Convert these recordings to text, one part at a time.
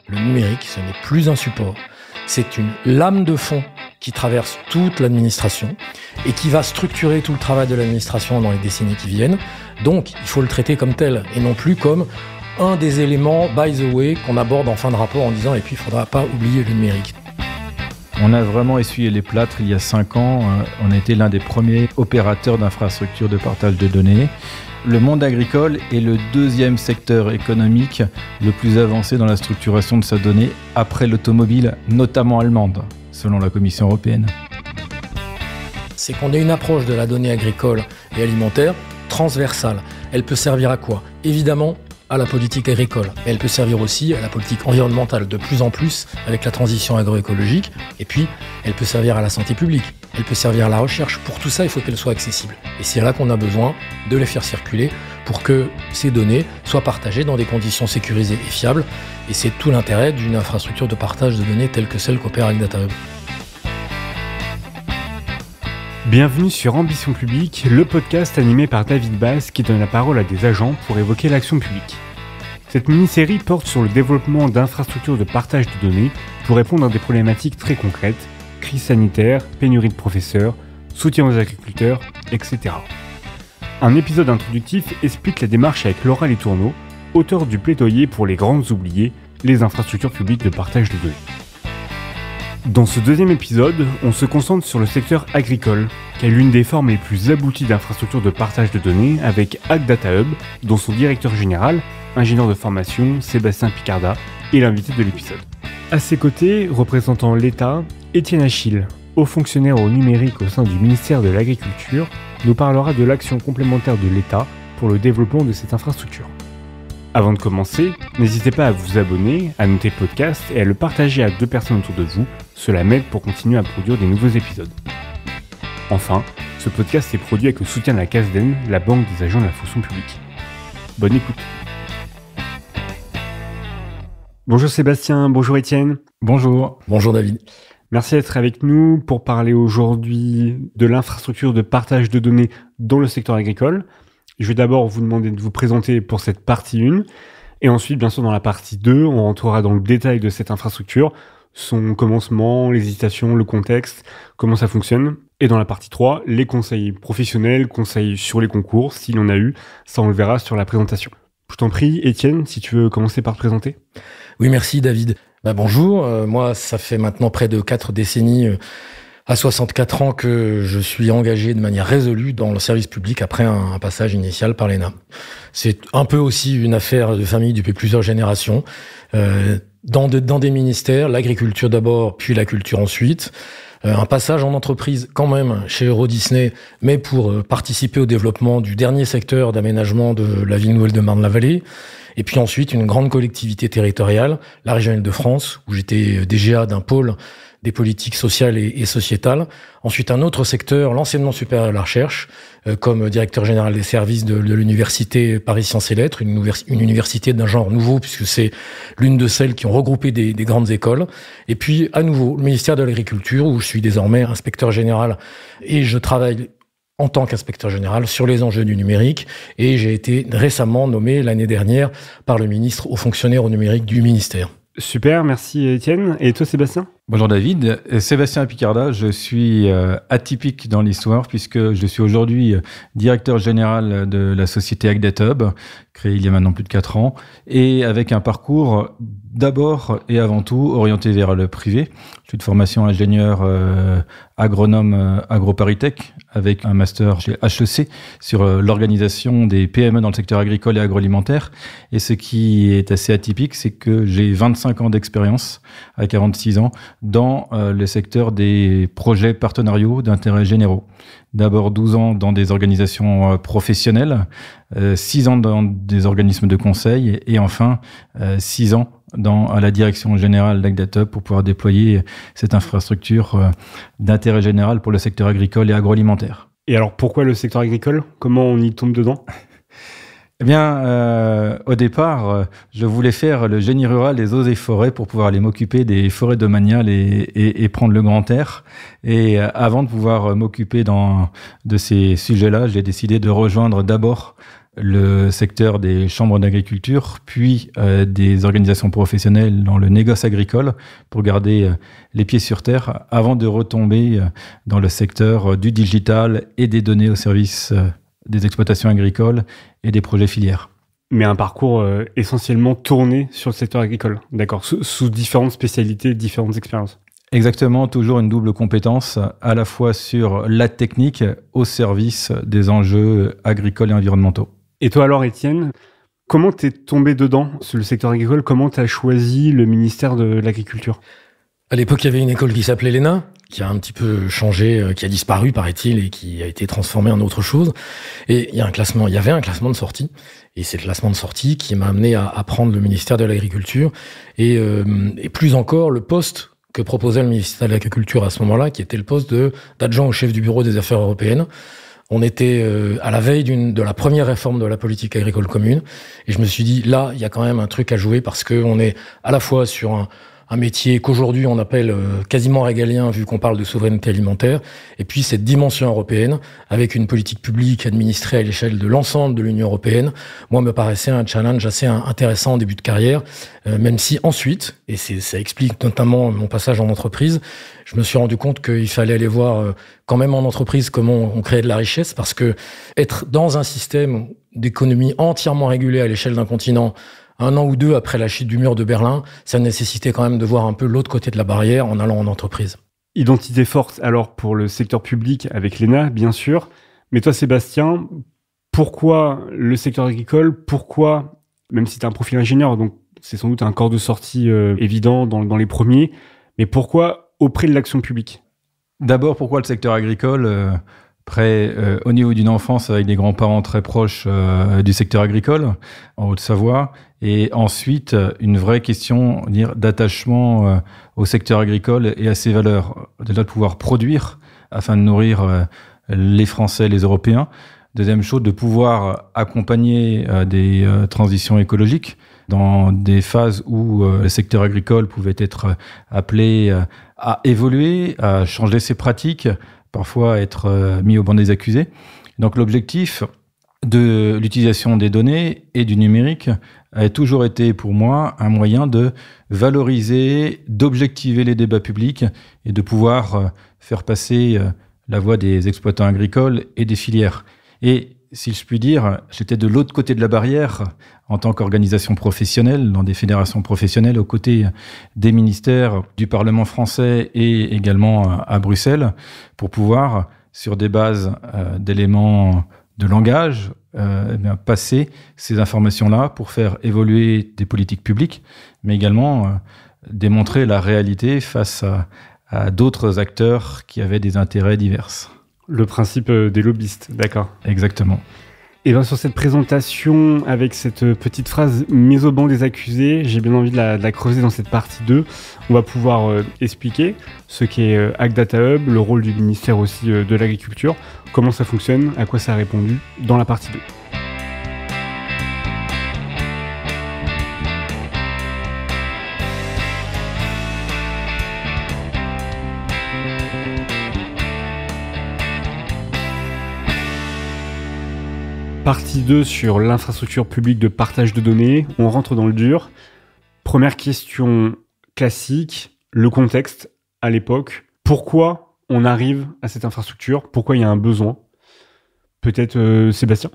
le numérique, ce n'est plus un support. C'est une lame de fond qui traverse toute l'administration et qui va structurer tout le travail de l'administration dans les décennies qui viennent. Donc, il faut le traiter comme tel et non plus comme un des éléments, by the way, qu'on aborde en fin de rapport en disant « et puis il ne faudra pas oublier le numérique ». On a vraiment essuyé les plâtres il y a 5 ans. On a été l'un des premiers opérateurs d'infrastructures de partage de données. Le monde agricole est le deuxième secteur économique le plus avancé dans la structuration de sa donnée après l'automobile, notamment allemande, selon la Commission européenne. C'est qu'on ait une approche de la donnée agricole et alimentaire transversale. Elle peut servir à quoi ? Évidemment, à la politique agricole. Elle peut servir aussi à la politique environnementale, de plus en plus avec la transition agroécologique. Et puis, elle peut servir à la santé publique. Elle peut servir à la recherche. Pour tout ça, il faut qu'elle soit accessible. Et c'est là qu'on a besoin de les faire circuler pour que ces données soient partagées dans des conditions sécurisées et fiables. Et c'est tout l'intérêt d'une infrastructure de partage de données telle que celle qu'opère avec DataHub. Bienvenue sur Ambition Publique, le podcast animé par David Basse qui donne la parole à des agents pour évoquer l'action publique. Cette mini-série porte sur le développement d'infrastructures de partage de données pour répondre à des problématiques très concrètes, crise sanitaire, pénurie de professeurs, soutien aux agriculteurs, etc. Un épisode introductif explique la démarche avec Laura Letourneau, auteure du plaidoyer pour les grandes oubliées, les infrastructures publiques de partage de données. Dans ce deuxième épisode, on se concentre sur le secteur agricole, qui a l'une des formes les plus abouties d'infrastructures de partage de données avec AgDataHub, dont son directeur général, ingénieur de formation, Sébastien Picarda, est l'invité de l'épisode. À ses côtés, représentant l'État, Étienne Achille, haut fonctionnaire au numérique au sein du ministère de l'Agriculture, nous parlera de l'action complémentaire de l'État pour le développement de cette infrastructure. Avant de commencer, n'hésitez pas à vous abonner, à noter le podcast et à le partager à 2 personnes autour de vous, cela m'aide pour continuer à produire des nouveaux épisodes. Enfin, ce podcast est produit avec le soutien de la CASDEN, la Banque des agents de la fonction publique. Bonne écoute. Bonjour Sébastien, bonjour Étienne. Bonjour. Bonjour David. Merci d'être avec nous pour parler aujourd'hui de l'infrastructure de partage de données dans le secteur agricole. Je vais d'abord vous demander de vous présenter pour cette partie 1, et ensuite, bien sûr, dans la partie 2, on rentrera dans le détail de cette infrastructure, son commencement, les hésitations, le contexte, comment ça fonctionne. Et dans la partie 3, les conseils professionnels, conseils sur les concours, s'il y en a eu, ça on le verra sur la présentation. Je t'en prie, Étienne, si tu veux commencer par te présenter. Oui, merci David. Bonjour, moi ça fait maintenant près de 4 décennies à 64 ans que je suis engagé de manière résolue dans le service public après un passage initial par l'ENA. C'est un peu aussi une affaire de famille depuis plusieurs générations, dans des ministères, l'agriculture d'abord, puis la culture ensuite. Un passage en entreprise quand même chez Euro Disney, mais pour participer au développement du dernier secteur d'aménagement de la ville nouvelle de Marne-la-Vallée. Et puis ensuite, une grande collectivité territoriale, la région Île-de-France, où j'étais DGA d'un pôle des politiques sociales et sociétales. Ensuite, un autre secteur, l'enseignement supérieur et la recherche, comme directeur général des services de l'université Paris Sciences et Lettres, une université d'un genre nouveau, puisque c'est l'une de celles qui ont regroupé des grandes écoles. Et puis, à nouveau, le ministère de l'Agriculture, où je suis désormais inspecteur général, et je travaille en tant qu'inspecteur général sur les enjeux du numérique. Et j'ai été récemment nommé l'année dernière par le ministre aux fonctionnaires au numérique du ministère. Super, merci Étienne. Et toi Sébastien ? Bonjour David, Sébastien Picarda, je suis atypique dans l'histoire puisque je suis aujourd'hui directeur général de la société AgDataHub, créée il y a maintenant plus de 4 ans, et avec un parcours d'abord et avant tout orienté vers le privé. Je suis de formation ingénieur agronome AgroParisTech avec un master chez HEC sur l'organisation des PME dans le secteur agricole et agroalimentaire. Et ce qui est assez atypique, c'est que j'ai 25 ans d'expérience à 46 ans dans le secteur des projets partenariaux d'intérêt généraux. D'abord 12 ans dans des organisations professionnelles, 6 ans dans des organismes de conseil et enfin 6 ans à la direction générale d'AgDataHub pour pouvoir déployer cette infrastructure d'intérêt général pour le secteur agricole et agroalimentaire. Et alors pourquoi le secteur agricole ? Comment on y tombe dedans ? Eh bien, au départ, je voulais faire le génie rural des eaux et forêts pour pouvoir aller m'occuper des forêts domaniales et prendre le grand air. Et avant de pouvoir m'occuper de ces sujets-là, j'ai décidé de rejoindre d'abord le secteur des chambres d'agriculture, puis des organisations professionnelles dans le négoce agricole pour garder les pieds sur terre avant de retomber dans le secteur du digital et des données au service des exploitations agricoles et des projets filières. Mais un parcours essentiellement tourné sur le secteur agricole, d'accord, sous différentes spécialités, différentes expériences. Exactement, toujours une double compétence, à la fois sur la technique au service des enjeux agricoles et environnementaux. Et toi alors, Étienne, comment t'es tombé dedans sur le secteur agricole? Comment t'as choisi le ministère de l'Agriculture? À l'époque, il y avait une école qui s'appelait l'ENA, qui a un petit peu changé, qui a disparu, paraît-il, et qui a été transformée en autre chose. Et il y avait un classement de sortie. Et c'est le classement de sortie qui m'a amené à prendre le ministère de l'Agriculture. Et plus encore, le poste que proposait le ministère de l'Agriculture à ce moment-là, qui était le poste d'adjoint au chef du bureau des affaires européennes. On était à la veille de la première réforme de la politique agricole commune. Et je me suis dit, là, il y a quand même un truc à jouer parce qu'on est à la fois sur un métier qu'aujourd'hui on appelle quasiment régalien vu qu'on parle de souveraineté alimentaire, et puis cette dimension européenne avec une politique publique administrée à l'échelle de l'ensemble de l'Union européenne, moi me paraissait un challenge assez intéressant en début de carrière, même si ensuite, et ça explique notamment mon passage en entreprise, je me suis rendu compte qu'il fallait aller voir quand même en entreprise comment on créait de la richesse, parce que être dans un système d'économie entièrement régulé à l'échelle d'un continent, 1 an ou 2 après la chute du mur de Berlin, ça nécessitait quand même de voir un peu l'autre côté de la barrière en allant en entreprise. Identité forte alors pour le secteur public avec l'ENA, bien sûr. Mais toi, Sébastien, pourquoi le secteur agricole? Pourquoi, même si tu as un profil ingénieur, donc c'est sans doute un corps de sortie évident dans les premiers, mais pourquoi auprès de l'action publique? D'abord, pourquoi le secteur agricole au niveau d'une enfance avec des grands-parents très proches du secteur agricole en Haute-Savoie, et ensuite une vraie question d'attachement au secteur agricole et à ses valeurs, déjà de pouvoir produire afin de nourrir les Français, les Européens. Deuxième chose, de pouvoir accompagner des transitions écologiques dans des phases où le secteur agricole pouvait être appelé à évoluer, à changer ses pratiques, parfois être mis au banc des accusés. Donc l'objectif de l'utilisation des données et du numérique a toujours été pour moi un moyen de valoriser, d'objectiver les débats publics et de pouvoir faire passer la voix des exploitants agricoles et des filières. Et si je puis dire, j'étais de l'autre côté de la barrière en tant qu'organisation professionnelle, dans des fédérations professionnelles, aux côtés des ministères du Parlement français et également à Bruxelles, pour pouvoir, sur des bases d'éléments de langage, passer ces informations-là pour faire évoluer des politiques publiques, mais également démontrer la réalité face à d'autres acteurs qui avaient des intérêts divers. Le principe des lobbyistes, d'accord. Exactement. Et bien sur cette présentation, avec cette petite phrase mise au banc des accusés, j'ai bien envie de la creuser dans cette partie 2. On va pouvoir expliquer ce qu'est AgData Hub, le rôle du ministère aussi de l'Agriculture, comment ça fonctionne, à quoi ça a répondu dans la partie 2. Partie 2 sur l'infrastructure publique de partage de données. On rentre dans le dur. Première question classique, le contexte à l'époque. Pourquoi on arrive à cette infrastructure? Pourquoi il y a un besoin? Peut-être Sébastien?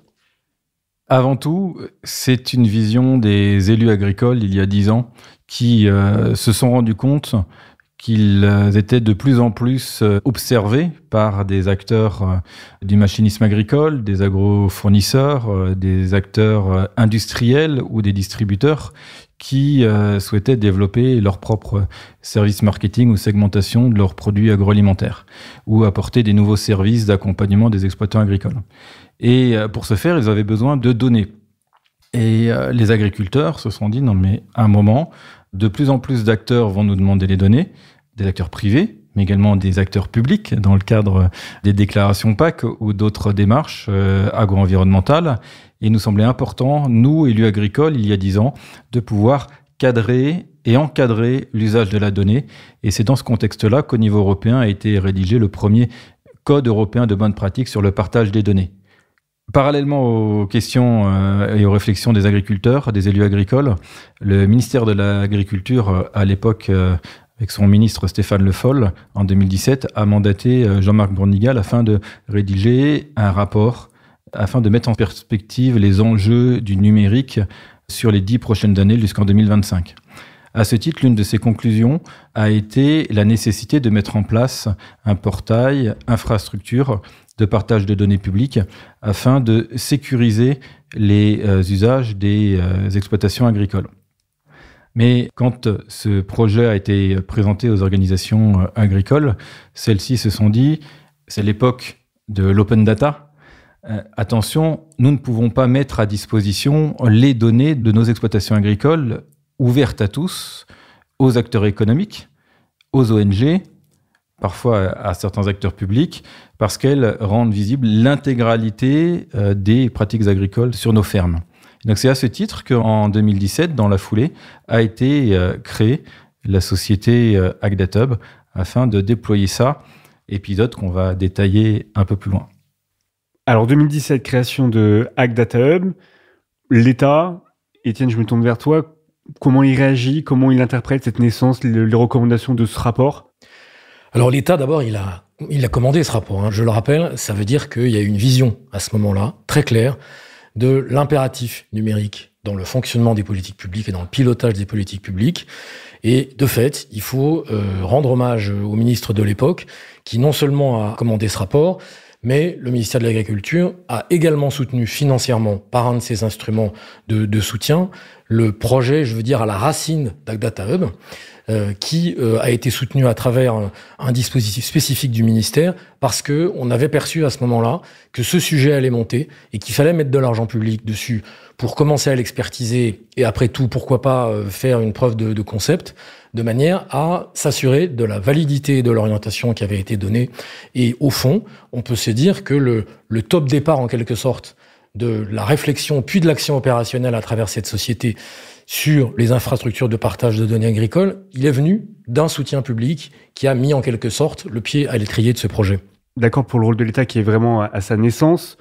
Avant tout, c'est une vision des élus agricoles il y a 10 ans qui se sont rendus compte qu'ils étaient de plus en plus observés par des acteurs du machinisme agricole, des agrofournisseurs, des acteurs industriels ou des distributeurs qui souhaitaient développer leur propre service marketing ou segmentation de leurs produits agroalimentaires ou apporter des nouveaux services d'accompagnement des exploitants agricoles. Et pour ce faire, ils avaient besoin de données. Et les agriculteurs se sont dit, non mais à un moment, de plus en plus d'acteurs vont nous demander les données, des acteurs privés, mais également des acteurs publics dans le cadre des déclarations PAC ou d'autres démarches agro-environnementales. Et il nous semblait important, nous, élus agricoles, il y a 10 ans, de pouvoir cadrer et encadrer l'usage de la donnée. Et c'est dans ce contexte-là qu'au niveau européen a été rédigé le premier Code européen de bonnes pratiques sur le partage des données. Parallèlement aux questions et aux réflexions des agriculteurs, des élus agricoles, le ministère de l'Agriculture, à l'époque, avec son ministre Stéphane Le Foll, en 2017, a mandaté Jean-Marc Bournigal afin de rédiger un rapport, afin de mettre en perspective les enjeux du numérique sur les 10 prochaines années jusqu'en 2025. À ce titre, l'une de ses conclusions a été la nécessité de mettre en place un portail infrastructure de partage de données publiques afin de sécuriser les usages des exploitations agricoles. Mais quand ce projet a été présenté aux organisations agricoles, celles-ci se sont dit, c'est l'époque de l'open data. Attention, nous ne pouvons pas mettre à disposition les données de nos exploitations agricoles ouvertes à tous, aux acteurs économiques, aux ONG, parfois à certains acteurs publics, parce qu'elles rendent visible l'intégralité des pratiques agricoles sur nos fermes. Donc c'est à ce titre qu'en 2017, dans la foulée, a été créée la société AgDataHub afin de déployer ça, épisode qu'on va détailler un peu plus loin. Alors 2017, création de AgDataHub, l'État, Étienne, je me tourne vers toi, comment il réagit, comment il interprète cette naissance, les recommandations de ce rapport ? Alors l'État, d'abord, il a commandé ce rapport. Je le rappelle, ça veut dire qu'il y a une vision à ce moment-là, très claire, de l'impératif numérique dans le fonctionnement des politiques publiques et dans le pilotage des politiques publiques. Et de fait, il faut rendre hommage au ministre de l'époque qui non seulement a commandé ce rapport, mais le ministère de l'Agriculture a également soutenu financièrement, par un de ses instruments de soutien, le projet, je veux dire, à la racine d'AgDataHub, qui a été soutenu à travers un dispositif spécifique du ministère, parce qu'on avait perçu à ce moment-là que ce sujet allait monter et qu'il fallait mettre de l'argent public dessus pour commencer à l'expertiser et après tout, pourquoi pas faire une preuve de concept, de manière à s'assurer de la validité de l'orientation qui avait été donnée. Et au fond, on peut se dire que le top départ, en quelque sorte, de la réflexion puis de l'action opérationnelle à travers cette société sur les infrastructures de partage de données agricoles, il est venu d'un soutien public qui a mis en quelque sorte le pied à l'étrier de ce projet. D'accord, pour le rôle de l'État qui est vraiment à sa naissance,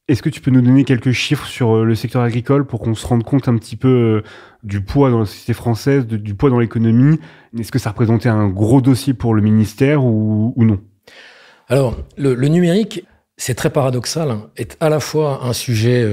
est-ce que tu peux nous donner quelques chiffres sur le secteur agricole pour qu'on se rende compte un petit peu du poids dans la société française, du poids dans l'économie ? Est-ce que ça représentait un gros dossier pour le ministère ou non ? Alors, le numérique, c'est très paradoxal, est à la fois un sujet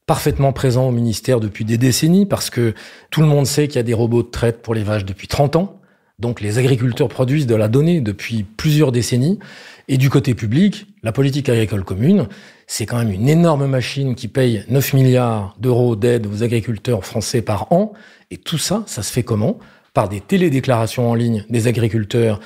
parfaitement présent au ministère depuis des décennies, parce que tout le monde sait qu'il y a des robots de traite pour les vaches depuis 30 ans. Donc les agriculteurs produisent de la donnée depuis plusieurs décennies. Et du côté public, la politique agricole commune, c'est quand même une énorme machine qui paye 9 milliards d'euros d'aide aux agriculteurs français par an. Et tout ça, ça se fait comment ? Par des télédéclarations en ligne des agriculteurs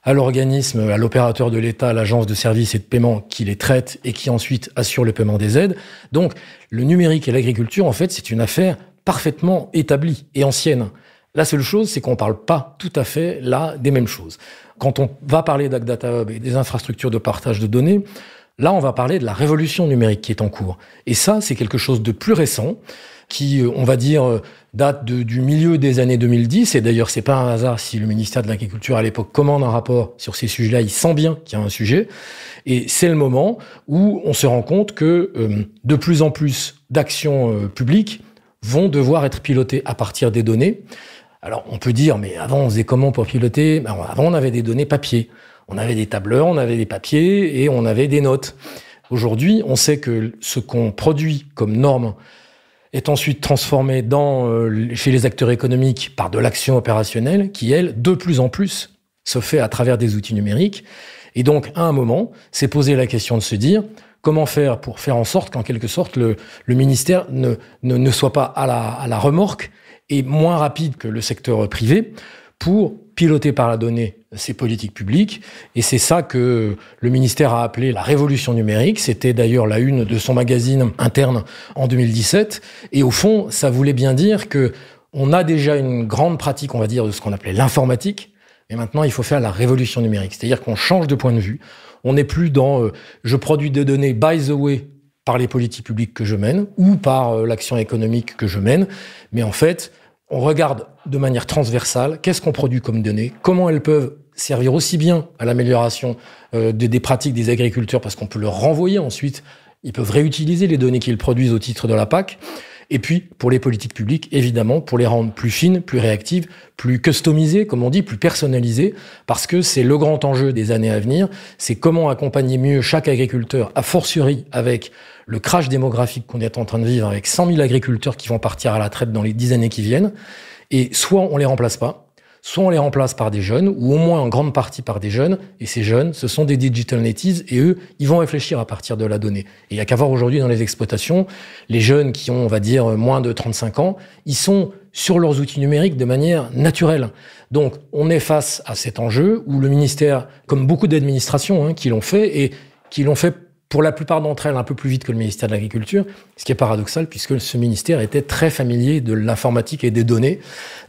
à l'organisme, à l'opérateur de l'État, à l'agence de services et de paiement qui les traite et qui ensuite assure le paiement des aides. Donc, le numérique et l'agriculture, en fait, c'est une affaire parfaitement établie et ancienne. La seule chose, c'est qu'on ne parle pas tout à fait, là, des mêmes choses. Quand on va parler d'AgDataHub et des infrastructures de partage de données, là, on va parler de la révolution numérique qui est en cours. Et ça, c'est quelque chose de plus récent, qui, on va dire, date du milieu des années 2010. Et d'ailleurs, c'est pas un hasard si le ministère de l'Agriculture, à l'époque, commande un rapport sur ces sujets-là. Il sent bien qu'il y a un sujet. Et c'est le moment où on se rend compte que de plus en plus d'actions publiques vont devoir être pilotées à partir des données. Alors, on peut dire, mais avant, on faisait comment pour piloter ? Avant, on avait des données papier. On avait des tableurs, on avait des papiers et on avait des notes. Aujourd'hui, on sait que ce qu'on produit comme norme est ensuite transformé chez les acteurs économiques par de l'action opérationnelle qui, elle, de plus en plus, se fait à travers des outils numériques. Et donc, à un moment, s'est posé la question de se dire comment faire pour faire en sorte qu'en quelque sorte, le ministère ne soit pas à la remorque et moins rapide que le secteur privé pour piloter par la donnée ces politiques publiques. Et c'est ça que le ministère a appelé la révolution numérique. C'était d'ailleurs la une de son magazine interne en 2017. Et au fond, ça voulait bien dire que on a déjà une grande pratique, on va dire, de ce qu'on appelait l'informatique. Et maintenant, il faut faire la révolution numérique. C'est-à-dire qu'on change de point de vue. On n'est plus dans je produis des données by the way par les politiques publiques que je mène ou par l'action économique que je mène. Mais en fait, on regarde de manière transversale qu'est-ce qu'on produit comme données, comment elles peuvent servir aussi bien à l'amélioration des pratiques des agriculteurs, parce qu'on peut leur renvoyer ensuite Ils peuvent réutiliser les données qu'ils produisent au titre de la PAC. Et puis, pour les politiques publiques, évidemment, pour les rendre plus fines, plus réactives, plus customisées, comme on dit, plus personnalisées, parce que c'est le grand enjeu des années à venir. C'est comment accompagner mieux chaque agriculteur, a fortiori avec le crash démographique qu'on est en train de vivre, avec 100 000 agriculteurs qui vont partir à la traite dans les 10 années qui viennent. Et soit on les remplace pas, soit on les remplace par des jeunes, ou au moins en grande partie par des jeunes, et ces jeunes, ce sont des digital natives, et eux, ils vont réfléchir à partir de la donnée. Et il n'y a qu'à voir aujourd'hui dans les exploitations, les jeunes qui ont, on va dire, moins de 35 ans, ils sont sur leurs outils numériques de manière naturelle. Donc, on est face à cet enjeu où le ministère, comme beaucoup d'administrations qui l'ont fait, et qui l'ont fait pour la plupart d'entre elles un peu plus vite que le ministère de l'Agriculture, ce qui est paradoxal puisque ce ministère était très familier de l'informatique et des données.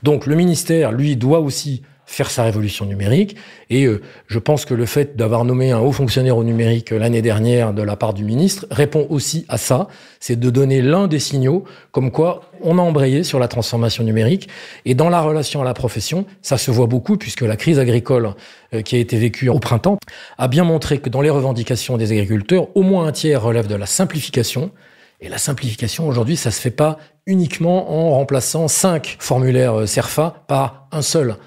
Donc le ministère, lui, doit aussi faire sa révolution numérique. Et je pense que le fait d'avoir nommé un haut fonctionnaire au numérique l'année dernière de la part du ministre répond aussi à ça. C'est de donner l'un des signaux comme quoi on a embrayé sur la transformation numérique. Et dans la relation à la profession, ça se voit beaucoup puisque la crise agricole qui a été vécue au printemps a bien montré que dans les revendications des agriculteurs, au moins un tiers relève de la simplification. Et la simplification, aujourd'hui, ça se fait pas uniquement en remplaçant 5 formulaires CERFA par un seul.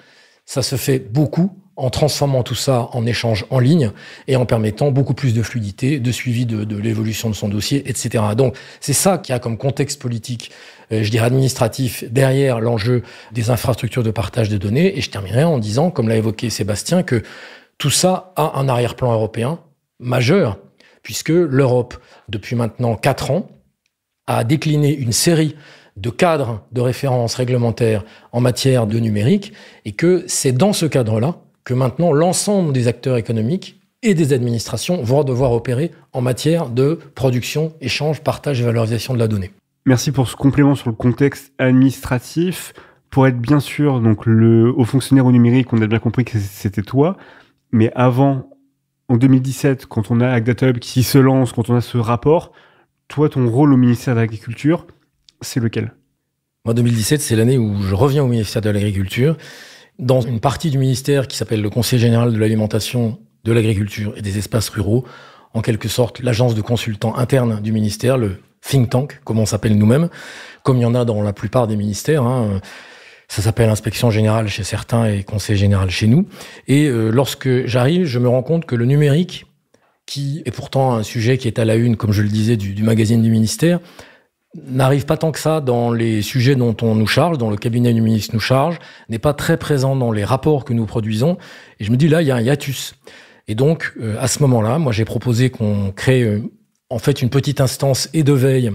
Ça se fait beaucoup en transformant tout ça en échange en ligne et en permettant beaucoup plus de fluidité, de suivi de l'évolution de son dossier, etc. Donc, c'est ça qui a comme contexte politique, je dirais administratif, derrière l'enjeu des infrastructures de partage de données. Et je terminerai en disant, comme l'a évoqué Sébastien, que tout ça a un arrière-plan européen majeur, puisque l'Europe, depuis maintenant 4 ans, a décliné une série de cadres de référence réglementaires en matière de numérique, et que c'est dans ce cadre-là que maintenant l'ensemble des acteurs économiques et des administrations vont devoir opérer en matière de production, échange, partage et valorisation de la donnée. Merci pour ce complément sur le contexte administratif. Pour être bien sûr, donc le haut fonctionnaire au numérique, on a bien compris que c'était toi, mais avant, en 2017, quand on a AgDataHub qui se lance, quand on a ce rapport, toi, ton rôle au ministère de l'Agriculture, c'est lequel ? Moi, 2017, c'est l'année où je reviens au ministère de l'Agriculture, dans une partie du ministère qui s'appelle le Conseil général de l'alimentation, de l'agriculture et des espaces ruraux, en quelque sorte l'agence de consultants interne du ministère, le think tank, comme on s'appelle nous-mêmes, comme il y en a dans la plupart des ministères. Ça s'appelle inspection générale chez certains et conseil général chez nous. Et lorsque j'arrive, je me rends compte que le numérique, qui est pourtant un sujet qui est à la une, comme je le disais, du magazine du ministère, n'arrive pas tant que ça dans les sujets dont on nous charge, dont le cabinet du ministre nous charge, n'est pas très présent dans les rapports que nous produisons. Et je me dis, là, il y a un hiatus. Et donc, à ce moment-là, moi, j'ai proposé qu'on crée en fait une petite instance et de veille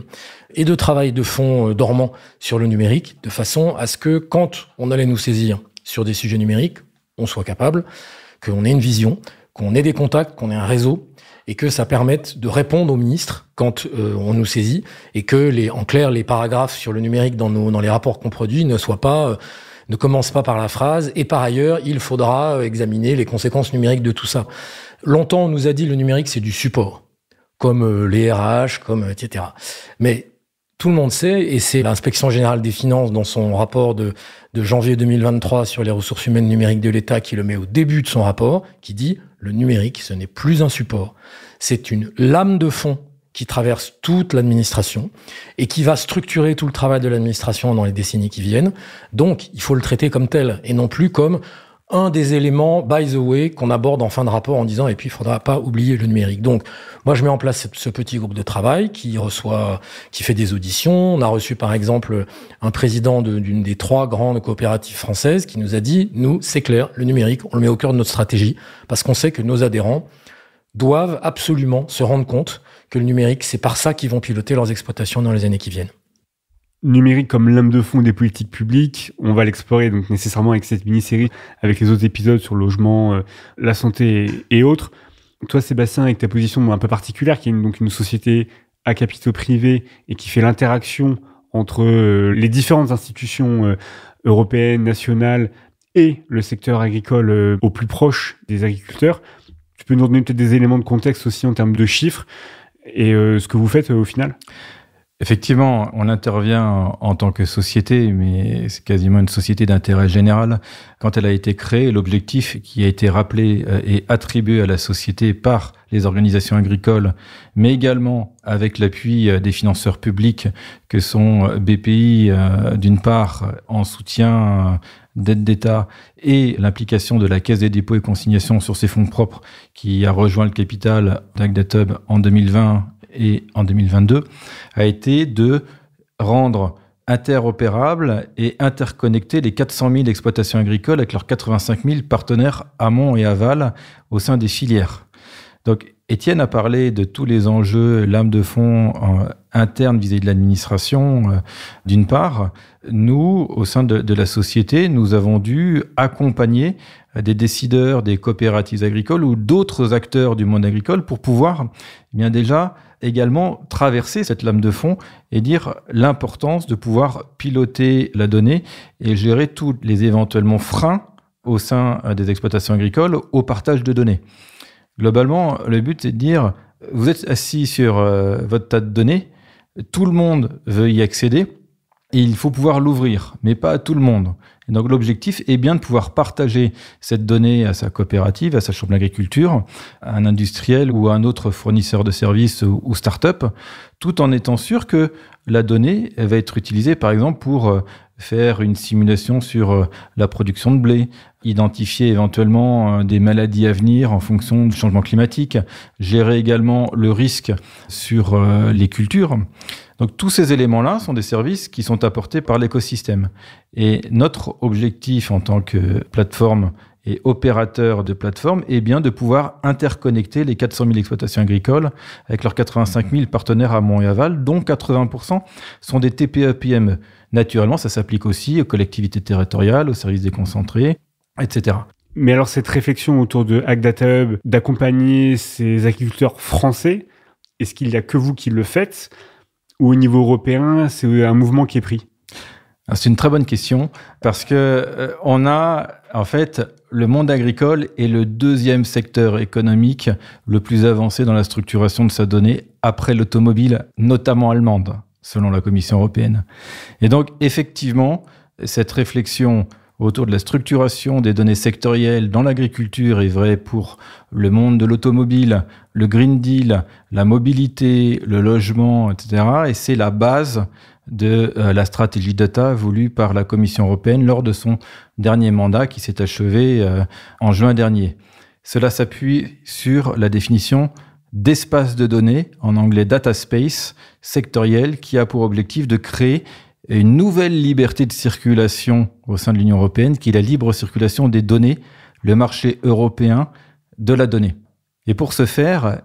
et de travail de fond dormant sur le numérique, de façon à ce que, quand on allait nous saisir sur des sujets numériques, on soit capable, qu'on ait une vision, qu'on ait des contacts, qu'on ait un réseau, et que ça permette de répondre aux ministres quand on nous saisit, et que en clair, les paragraphes sur le numérique dans les rapports qu'on produit ne commencent pas par la phrase « et par ailleurs, il faudra examiner les conséquences numériques de tout ça ». Longtemps, on nous a dit le numérique, c'est du support, comme les RH, comme etc. Mais tout le monde sait, et c'est l'inspection générale des finances dans son rapport de janvier 2023 sur les ressources humaines numériques de l'État qui le met au début de son rapport, qui dit le numérique, ce n'est plus un support, c'est une lame de fond qui traverse toute l'administration et qui va structurer tout le travail de l'administration dans les décennies qui viennent. Donc, il faut le traiter comme tel et non plus comme un des éléments, by the way, qu'on aborde en fin de rapport en disant « et puis il faudra pas oublier le numérique ». Donc, moi, je mets en place ce petit groupe de travail qui fait des auditions. On a reçu, par exemple, un président d'une des 3 grandes coopératives françaises qui nous a dit « nous, c'est clair, le numérique, on le met au cœur de notre stratégie parce qu'on sait que nos adhérents doivent absolument se rendre compte que le numérique, c'est par ça qu'ils vont piloter leurs exploitations dans les années qui viennent ». Numérique comme lame de fond des politiques publiques, on va l'explorer donc nécessairement avec cette mini-série, avec les autres épisodes sur le logement, la santé et autres. Toi, Sébastien, avec ta position un peu particulière, qui est donc une société à capitaux privés et qui fait l'interaction entre les différentes institutions européennes, nationales et le secteur agricole au plus proche des agriculteurs, tu peux nous donner peut-être des éléments de contexte aussi en termes de chiffres et ce que vous faites au final ? Effectivement, on intervient en tant que société, mais c'est quasiment une société d'intérêt général. Quand elle a été créée, l'objectif qui a été rappelé et attribué à la société par les organisations agricoles, mais également avec l'appui des financeurs publics que sont BPI d'une part en soutien d'aide d'État et l'implication de la Caisse des dépôts et consignations sur ses fonds propres qui a rejoint le capital d'AgdaTub en 2020 et en 2022, a été de rendre interopérables et interconnecter les 400 000 exploitations agricoles avec leurs 85 000 partenaires amont et aval au sein des filières. Donc, Étienne a parlé de tous les enjeux, lames de fond internes vis-à-vis de l'administration. D'une part, nous, au sein de la société, nous avons dû accompagner des décideurs, des coopératives agricoles ou d'autres acteurs du monde agricole pour pouvoir bien déjà également traverser cette lame de fond et dire l'importance de pouvoir piloter la donnée et gérer tous les éventuellement freins au sein des exploitations agricoles au partage de données. Globalement, le but, c'est de dire, vous êtes assis sur votre tas de données, tout le monde veut y accéder, et il faut pouvoir l'ouvrir, mais pas à tout le monde. Et donc l'objectif est bien de pouvoir partager cette donnée à sa coopérative, à sa chambre d'agriculture, à un industriel ou à un autre fournisseur de services ou start-up, tout en étant sûr que la donnée elle va être utilisée, par exemple, pour faire une simulation sur la production de blé, identifier éventuellement des maladies à venir en fonction du changement climatique, gérer également le risque sur les cultures. Donc tous ces éléments-là sont des services qui sont apportés par l'écosystème. Et notre objectif en tant que plateforme et opérateur de plateforme est bien de pouvoir interconnecter les 400 000 exploitations agricoles avec leurs 85 000 partenaires amont et aval, dont 80% sont des TPE-PME. Naturellement, ça s'applique aussi aux collectivités territoriales, aux services déconcentrés, etc. Mais alors cette réflexion autour de AgdaTub, d'accompagner ces agriculteurs français, est-ce qu'il n'y a que vous qui le faites ou au niveau européen, c'est un mouvement qui est pris? C'est une très bonne question parce que on a en fait le monde agricole est le deuxième secteur économique le plus avancé dans la structuration de sa donnée après l'automobile, notamment allemande, selon la Commission européenne. Et donc effectivement, cette réflexion autour de la structuration des données sectorielles dans l'agriculture est vraie pour le monde de l'automobile, le Green Deal, la mobilité, le logement, etc. Et c'est la base de la stratégie data voulue par la Commission européenne lors de son dernier mandat qui s'est achevé en juin dernier. Cela s'appuie sur la définition d'espace de données, en anglais data space, sectoriel, qui a pour objectif de créer une nouvelle liberté de circulation au sein de l'Union européenne, qui est la libre circulation des données, le marché européen de la donnée. Et pour ce faire,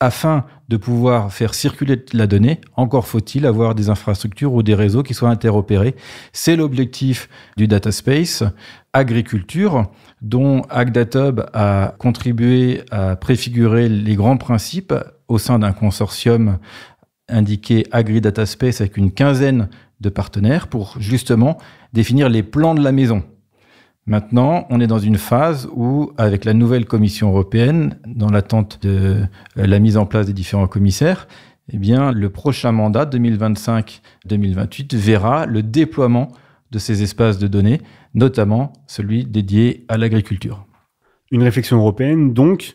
afin de pouvoir faire circuler la donnée, encore faut-il avoir des infrastructures ou des réseaux qui soient interopérés. C'est l'objectif du Data Space Agriculture, dont AgdaTub a contribué à préfigurer les grands principes au sein d'un consortium indiqué Agri-Data Space avec une quinzaine de partenaires pour justement définir les plans de la maison. Maintenant, on est dans une phase où, avec la nouvelle Commission européenne, dans l'attente de la mise en place des différents commissaires, eh bien, le prochain mandat, 2025-2028, verra le déploiement de ces espaces de données, notamment celui dédié à l'agriculture. Une réflexion européenne, donc,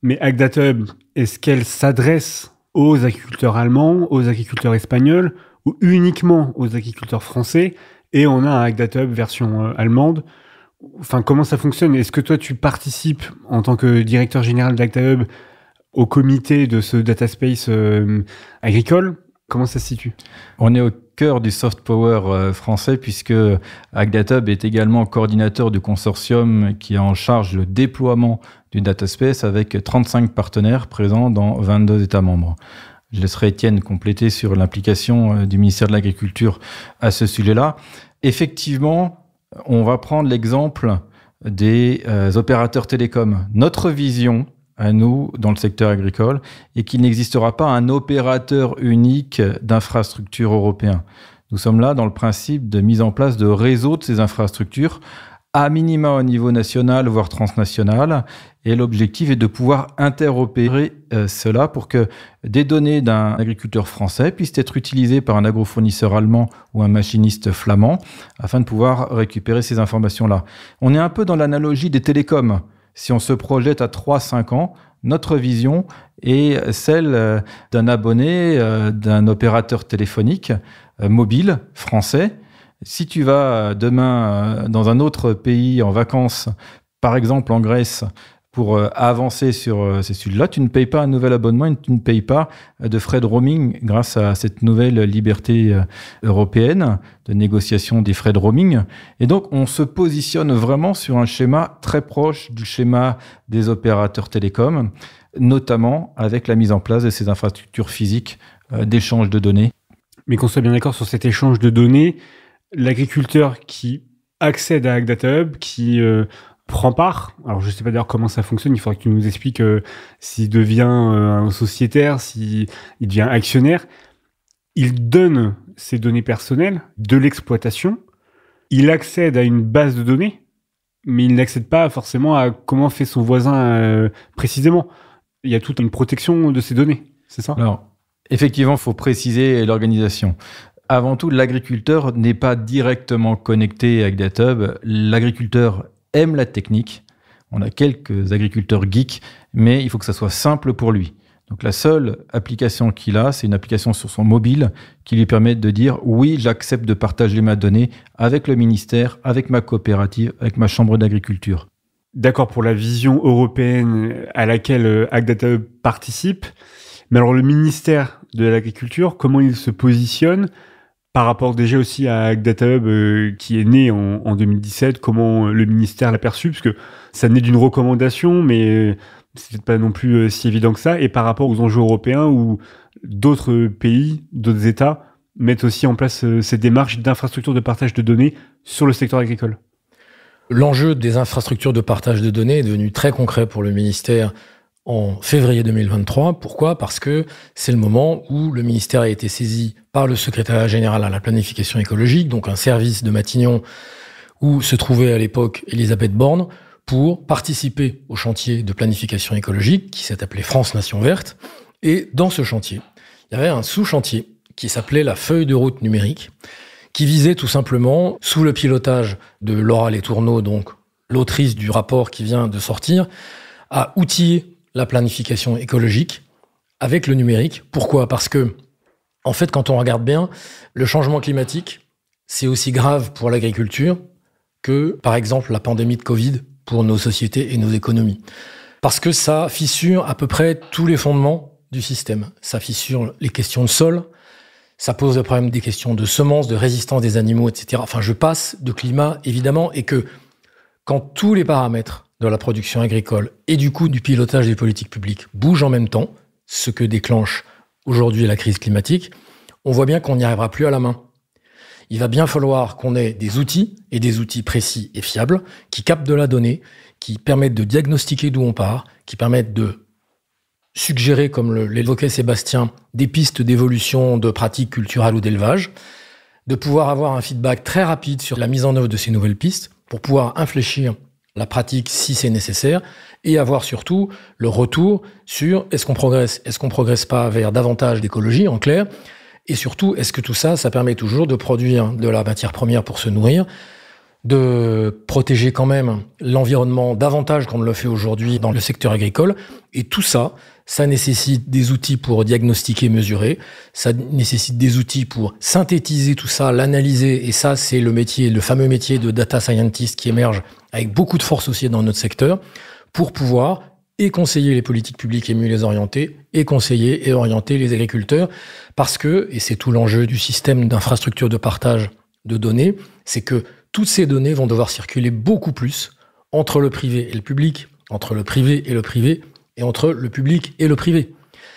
mais AgdaTub, est-ce qu'elle s'adresse aux agriculteurs allemands, aux agriculteurs espagnols, ou uniquement aux agriculteurs français, et on a un AgdaTub version allemande? Enfin, comment ça fonctionne? Est-ce que toi, tu participes en tant que directeur général d'AgdaTub au comité de ce data space agricole? Comment ça se situe? On est au cœur du soft power français puisque AgdaTub est également coordinateur du consortium qui a en charge le déploiement du data space avec 35 partenaires présents dans 22 États membres. Je laisserai Étienne compléter sur l'implication du ministère de l'Agriculture à ce sujet-là. Effectivement, on va prendre l'exemple des opérateurs télécoms. Notre vision, à nous, dans le secteur agricole, est qu'il n'existera pas un opérateur unique d'infrastructures européen. Nous sommes là dans le principe de mise en place de réseaux de ces infrastructures à minima au niveau national, voire transnational. Et l'objectif est de pouvoir interopérer cela pour que des données d'un agriculteur français puissent être utilisées par un agrofournisseur allemand ou un machiniste flamand afin de pouvoir récupérer ces informations-là. On est un peu dans l'analogie des télécoms. Si on se projette à 3-5 ans, notre vision est celle d'un abonné, d'un opérateur téléphonique mobile français. Si tu vas demain dans un autre pays en vacances, par exemple en Grèce, pour avancer sur ces sujets-là, tu ne payes pas un nouvel abonnement et tu ne payes pas de frais de roaming grâce à cette nouvelle liberté européenne de négociation des frais de roaming. Et donc, on se positionne vraiment sur un schéma très proche du schéma des opérateurs télécoms, notamment avec la mise en place de ces infrastructures physiques d'échange de données. Mais qu'on soit bien d'accord sur cet échange de données, l'agriculteur qui accède à AgDataHub, qui prend part, alors je ne sais pas d'ailleurs comment ça fonctionne, il faudrait que tu nous expliques s'il devient un sociétaire, s'il devient actionnaire, il donne ses données personnelles de l'exploitation, il accède à une base de données, mais il n'accède pas forcément à comment fait son voisin précisément. Il y a toute une protection de ces données, c'est ça ? Alors, effectivement, il faut préciser l'organisation. Avant tout, l'agriculteur n'est pas directement connecté à AgDataHub. L'agriculteur aime la technique. On a quelques agriculteurs geeks, mais il faut que ça soit simple pour lui. Donc la seule application qu'il a, c'est une application sur son mobile qui lui permet de dire « Oui, j'accepte de partager ma donnée avec le ministère, avec ma coopérative, avec ma chambre d'agriculture. » D'accord, pour la vision européenne à laquelle AgDataHub participe. Mais alors le ministère de l'Agriculture, comment il se positionne par rapport déjà aussi à AgDataHub qui est né en 2017, comment le ministère l'a perçu, parce que ça naît d'une recommandation, mais c'est peut-être pas non plus si évident que ça, et par rapport aux enjeux européens où d'autres pays, d'autres États mettent aussi en place ces démarches d'infrastructures de partage de données sur le secteur agricole. L'enjeu des infrastructures de partage de données est devenu très concret pour le ministère en février 2023. Pourquoi ? Parce que c'est le moment où le ministère a été saisi par le secrétariat général à la planification écologique, donc un service de Matignon où se trouvait à l'époque Elisabeth Borne, pour participer au chantier de planification écologique qui s'est appelé France Nation Verte. Et dans ce chantier, il y avait un sous-chantier qui s'appelait la feuille de route numérique, qui visait tout simplement, sous le pilotage de Laura Letourneau, donc l'autrice du rapport qui vient de sortir, à outiller la planification écologique avec le numérique. Pourquoi ? Parce que, en fait, quand on regarde bien, le changement climatique, c'est aussi grave pour l'agriculture que, par exemple, la pandémie de Covid pour nos sociétés et nos économies. Parce que ça fissure à peu près tous les fondements du système. Ça fissure les questions de sol, ça pose le problème des questions de semences, de résistance des animaux, etc. Enfin, je passe de climat, évidemment, et que quand tous les paramètres de la production agricole et du coup du pilotage des politiques publiques bougent en même temps, ce que déclenche aujourd'hui la crise climatique, on voit bien qu'on n'y arrivera plus à la main. Il va bien falloir qu'on ait des outils, et des outils précis et fiables, qui captent de la donnée, qui permettent de diagnostiquer d'où on part, qui permettent de suggérer, comme l'évoquait Sébastien, des pistes d'évolution de pratiques culturelles ou d'élevage, de pouvoir avoir un feedback très rapide sur la mise en œuvre de ces nouvelles pistes, pour pouvoir infléchir la pratique si c'est nécessaire, et avoir surtout le retour sur est-ce qu'on progresse pas vers davantage d'écologie, en clair, et surtout, est-ce que tout ça, ça permet toujours de produire de la matière première pour se nourrir, de protéger quand même l'environnement davantage qu'on ne le fait aujourd'hui dans le secteur agricole, et tout ça, ça nécessite des outils pour diagnostiquer, mesurer, ça nécessite des outils pour synthétiser tout ça, l'analyser, et ça, c'est le fameux métier de data scientist qui émerge avec beaucoup de force aussi dans notre secteur, pour pouvoir et conseiller les politiques publiques et mieux les orienter, et conseiller et orienter les agriculteurs, parce que, et c'est tout l'enjeu du système d'infrastructure de partage de données, c'est que toutes ces données vont devoir circuler beaucoup plus entre le privé et le public, entre le privé et le privé, et entre le public et le privé.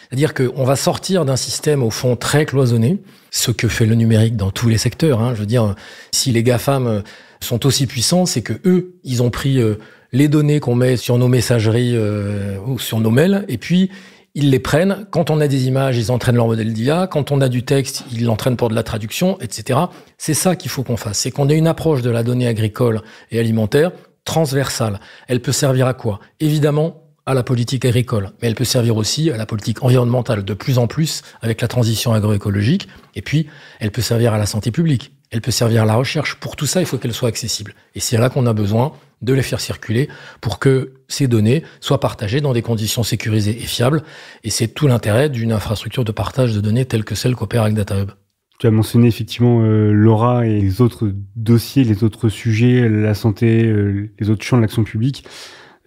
C'est-à-dire qu'on va sortir d'un système, au fond, très cloisonné, ce que fait le numérique dans tous les secteurs. Hein. Je veux dire, si les GAFAM sont aussi puissants, c'est que eux, ils ont pris les données qu'on met sur nos messageries ou sur nos mails, et puis Ils les prennent. Quand on a des images, ils entraînent leur modèle d'IA. Quand on a du texte, ils l'entraînent pour de la traduction, etc. C'est ça qu'il faut qu'on fasse. C'est qu'on ait une approche de la donnée agricole et alimentaire transversale. Elle peut servir à quoi? Évidemment, à la politique agricole, mais elle peut servir aussi à la politique environnementale de plus en plus avec la transition agroécologique. Et puis, elle peut servir à la santé publique. Elle peut servir à la recherche. Pour tout ça, il faut qu'elle soit accessible. Et c'est là qu'on a besoin de les faire circuler pour que ces données soient partagées dans des conditions sécurisées et fiables. Et c'est tout l'intérêt d'une infrastructure de partage de données telle que celle qu'opère avec DataHub. Tu as mentionné effectivement LoRa et les autres dossiers, les autres sujets, la santé, les autres champs de l'action publique.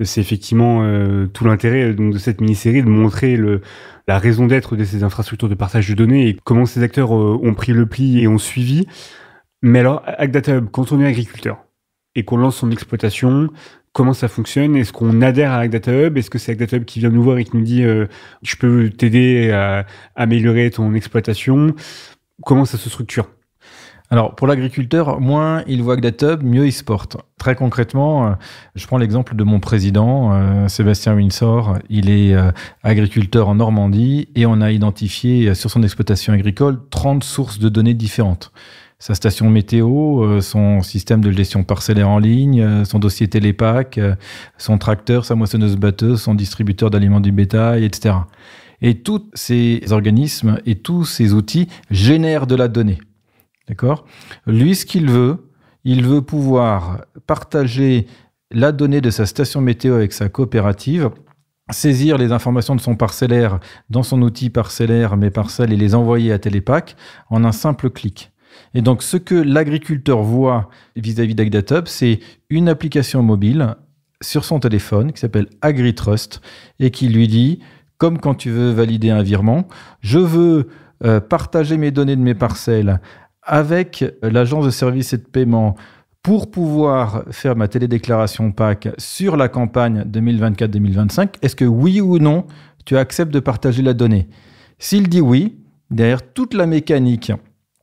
C'est effectivement tout l'intérêt donc, de cette mini-série, de montrer la raison d'être de ces infrastructures de partage de données et comment ces acteurs ont pris le pli et ont suivi. Mais alors, avec DataHub, quand on est agriculteur et qu'on lance son exploitation, comment ça fonctionne? Est-ce qu'on adhère à DataHub? Est-ce que c'est DataHub qui vient nous voir et qui nous dit je peux t'aider à améliorer ton exploitation? Comment ça se structure? Alors, pour l'agriculteur, moins il voit DataHub, mieux il se porte. Très concrètement, je prends l'exemple de mon président, Sébastien Windsor. Il est agriculteur en Normandie et on a identifié sur son exploitation agricole 30 sources de données différentes. Sa station météo, son système de gestion parcellaire en ligne, son dossier télépack, son tracteur, sa moissonneuse-batteuse, son distributeur d'aliments du bétail, etc. Et tous ces organismes et tous ces outils génèrent de la donnée. D'accord ? Lui, ce qu'il veut, il veut pouvoir partager la donnée de sa station météo avec sa coopérative, saisir les informations de son parcellaire dans son outil parcellaire, mes parcelles, et les envoyer à Télépack en un simple clic. Et donc, ce que l'agriculteur voit vis-à-vis d'AgDataHub, c'est une application mobile sur son téléphone qui s'appelle AgriTrust et qui lui dit, comme quand tu veux valider un virement, je veux partager mes données de mes parcelles avec l'agence de services et de paiement pour pouvoir faire ma télédéclaration PAC sur la campagne 2024-2025. Est-ce que oui ou non, tu acceptes de partager la donnée? S'il dit oui, derrière toute la mécanique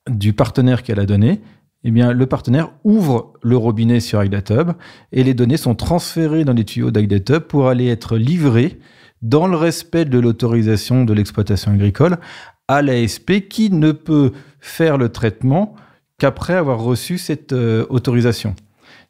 du partenaire qui a la donnée, eh bien, le partenaire ouvre le robinet sur AgDataHub et les données sont transférées dans les tuyaux d'AgDataHub pour aller être livrées dans le respect de l'autorisation de l'exploitation agricole à l'ASP qui ne peut faire le traitement qu'après avoir reçu cette autorisation.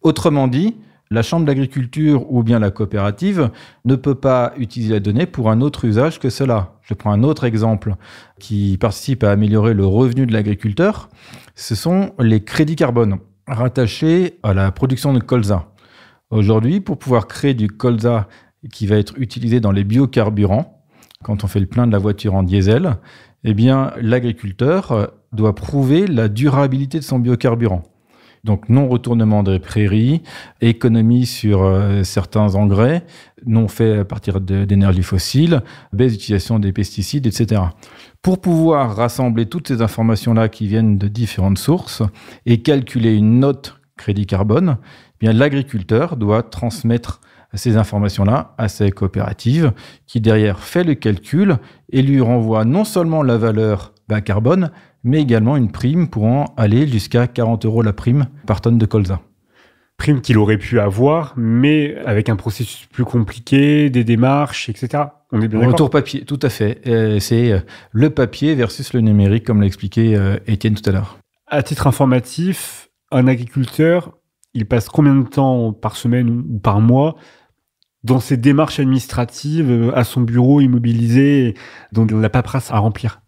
Autrement dit, la chambre d'agriculture ou bien la coopérative ne peut pas utiliser la donnée pour un autre usage que cela. Je prends un autre exemple qui participe à améliorer le revenu de l'agriculteur. Ce sont les crédits carbone rattachés à la production de colza. Aujourd'hui, pour pouvoir créer du colza qui va être utilisé dans les biocarburants, quand on fait le plein de la voiture en diesel, eh bien, l'agriculteur doit prouver la durabilité de son biocarburant. Donc, non-retournement des prairies, économie sur certains engrais, non fait à partir d'énergie fossile, baisse d'utilisation des pesticides, etc. Pour pouvoir rassembler toutes ces informations-là qui viennent de différentes sources et calculer une note crédit carbone, eh bien, l'agriculteur doit transmettre ces informations-là à sa coopérative qui, derrière, fait le calcul et lui renvoie non seulement la valeur bas carbone, mais également une prime pouvant aller jusqu'à 40 € la prime par tonne de colza. Prime qu'il aurait pu avoir, mais avec un processus plus compliqué, des démarches, etc. On est bien d'accord ? Retour papier, tout à fait. C'est le papier versus le numérique, comme l'a expliqué Étienne tout à l'heure. À titre informatif, un agriculteur, il passe combien de temps par semaine ou par mois dans ces démarches administratives à son bureau immobilisé, dont la paperasse à remplir?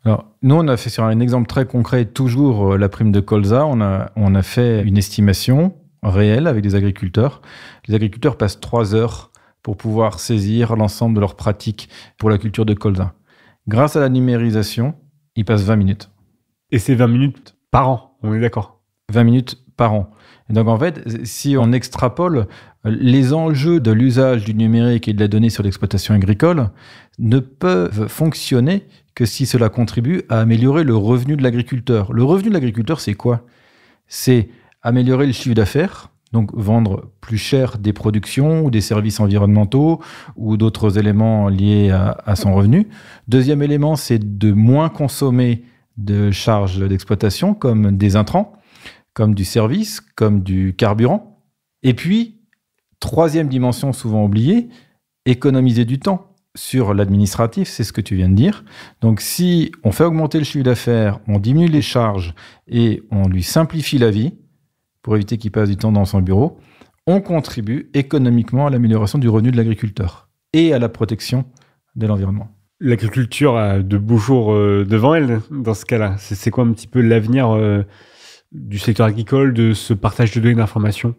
Alors, nous, on a fait sur un exemple très concret, toujours la prime de colza, on a fait une estimation réelle avec des agriculteurs. Les agriculteurs passent 3 heures pour pouvoir saisir l'ensemble de leurs pratiques pour la culture de colza. Grâce à la numérisation, ils passent 20 minutes. Et c'est 20 minutes par an, on est d'accord? 20 minutes par an. Et donc, en fait, si on extrapole, les enjeux de l'usage du numérique et de la donnée sur l'exploitation agricole ne peuvent fonctionner que si cela contribue à améliorer le revenu de l'agriculteur. Le revenu de l'agriculteur, c'est quoi? C'est améliorer le chiffre d'affaires, donc vendre plus cher des productions ou des services environnementaux ou d'autres éléments liés à son revenu. Deuxième élément, c'est de moins consommer de charges d'exploitation comme des intrants, comme du service, comme du carburant. Et puis, troisième dimension souvent oubliée, économiser du temps. sur l'administratif, c'est ce que tu viens de dire. Donc, si on fait augmenter le chiffre d'affaires, on diminue les charges et on lui simplifie la vie pour éviter qu'il passe du temps dans son bureau, on contribue économiquement à l'amélioration du revenu de l'agriculteur et à la protection de l'environnement. L'agriculture a de beaux jours devant elle dans ce cas-là. C'est quoi un petit peu l'avenir du secteur agricole, de ce partage de données d'informations ?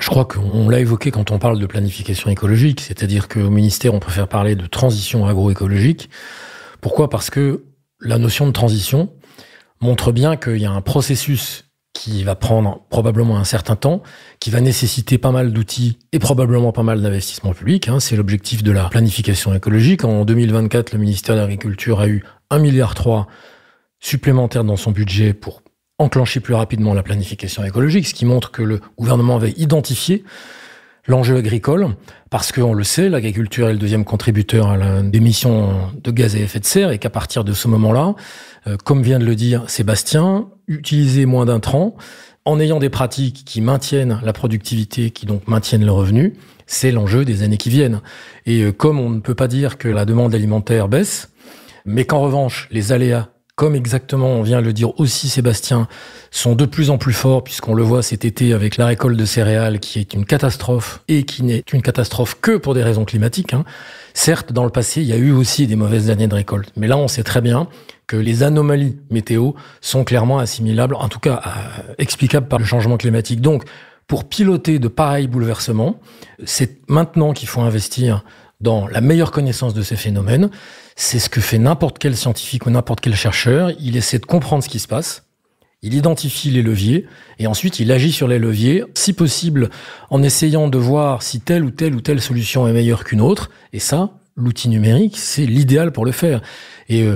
Je crois qu'on l'a évoqué quand on parle de planification écologique, c'est-à-dire qu'au ministère, on préfère parler de transition agroécologique. Pourquoi ? Parce que la notion de transition montre bien qu'il y a un processus qui va prendre probablement un certain temps, qui va nécessiter pas mal d'outils et probablement pas mal d'investissements publics. C'est l'objectif de la planification écologique. En 2024, le ministère de l'Agriculture a eu 1,3 milliard supplémentaire dans son budget pour enclencher plus rapidement la planification écologique, ce qui montre que le gouvernement avait identifié l'enjeu agricole, parce qu'on le sait, l'agriculture est le deuxième contributeur à l'émission de gaz à effet de serre, et qu'à partir de ce moment-là, comme vient de le dire Sébastien, utiliser moins d'intrants, en ayant des pratiques qui maintiennent la productivité, qui donc maintiennent le revenu, c'est l'enjeu des années qui viennent. Et comme on ne peut pas dire que la demande alimentaire baisse, mais qu'en revanche, les aléas, comme exactement on vient de le dire aussi Sébastien, sont de plus en plus forts, puisqu'on le voit cet été avec la récolte de céréales qui est une catastrophe, et qui n'est une catastrophe que pour des raisons climatiques. Certes, dans le passé, il y a eu aussi des mauvaises années de récolte, mais là on sait très bien que les anomalies météo sont clairement assimilables, en tout cas explicables par le changement climatique. Donc, pour piloter de pareils bouleversements, c'est maintenant qu'il faut investir dans la meilleure connaissance de ces phénomènes. C'est ce que fait n'importe quel scientifique ou n'importe quel chercheur. Il essaie de comprendre ce qui se passe, il identifie les leviers, et ensuite il agit sur les leviers, si possible en essayant de voir si telle ou telle solution est meilleure qu'une autre. Et ça, l'outil numérique, c'est l'idéal pour le faire. Et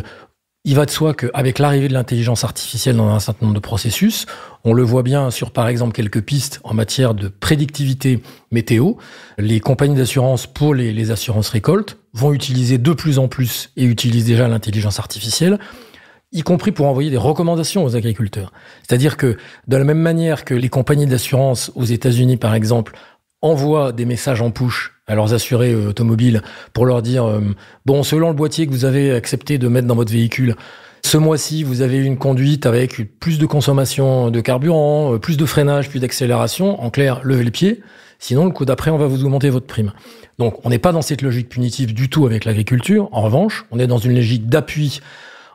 il va de soi qu'avec l'arrivée de l'intelligence artificielle dans un certain nombre de processus, on le voit bien sur, par exemple, quelques pistes en matière de prédictivité météo. Les compagnies d'assurance pour les assurances récoltes vont utiliser de plus en plus et utilisent déjà l'intelligence artificielle, y compris pour envoyer des recommandations aux agriculteurs. C'est-à-dire que, de la même manière que les compagnies d'assurance aux États-Unis, par exemple, envoient des messages en push à leurs assurés automobiles pour leur dire bon, selon le boîtier que vous avez accepté de mettre dans votre véhicule, ce mois-ci, vous avez eu une conduite avec plus de consommation de carburant, plus de freinage, plus d'accélération. En clair, levez le pied. Sinon, le coup d'après, on va vous augmenter votre prime. Donc, on n'est pas dans cette logique punitive du tout avec l'agriculture. En revanche, on est dans une logique d'appui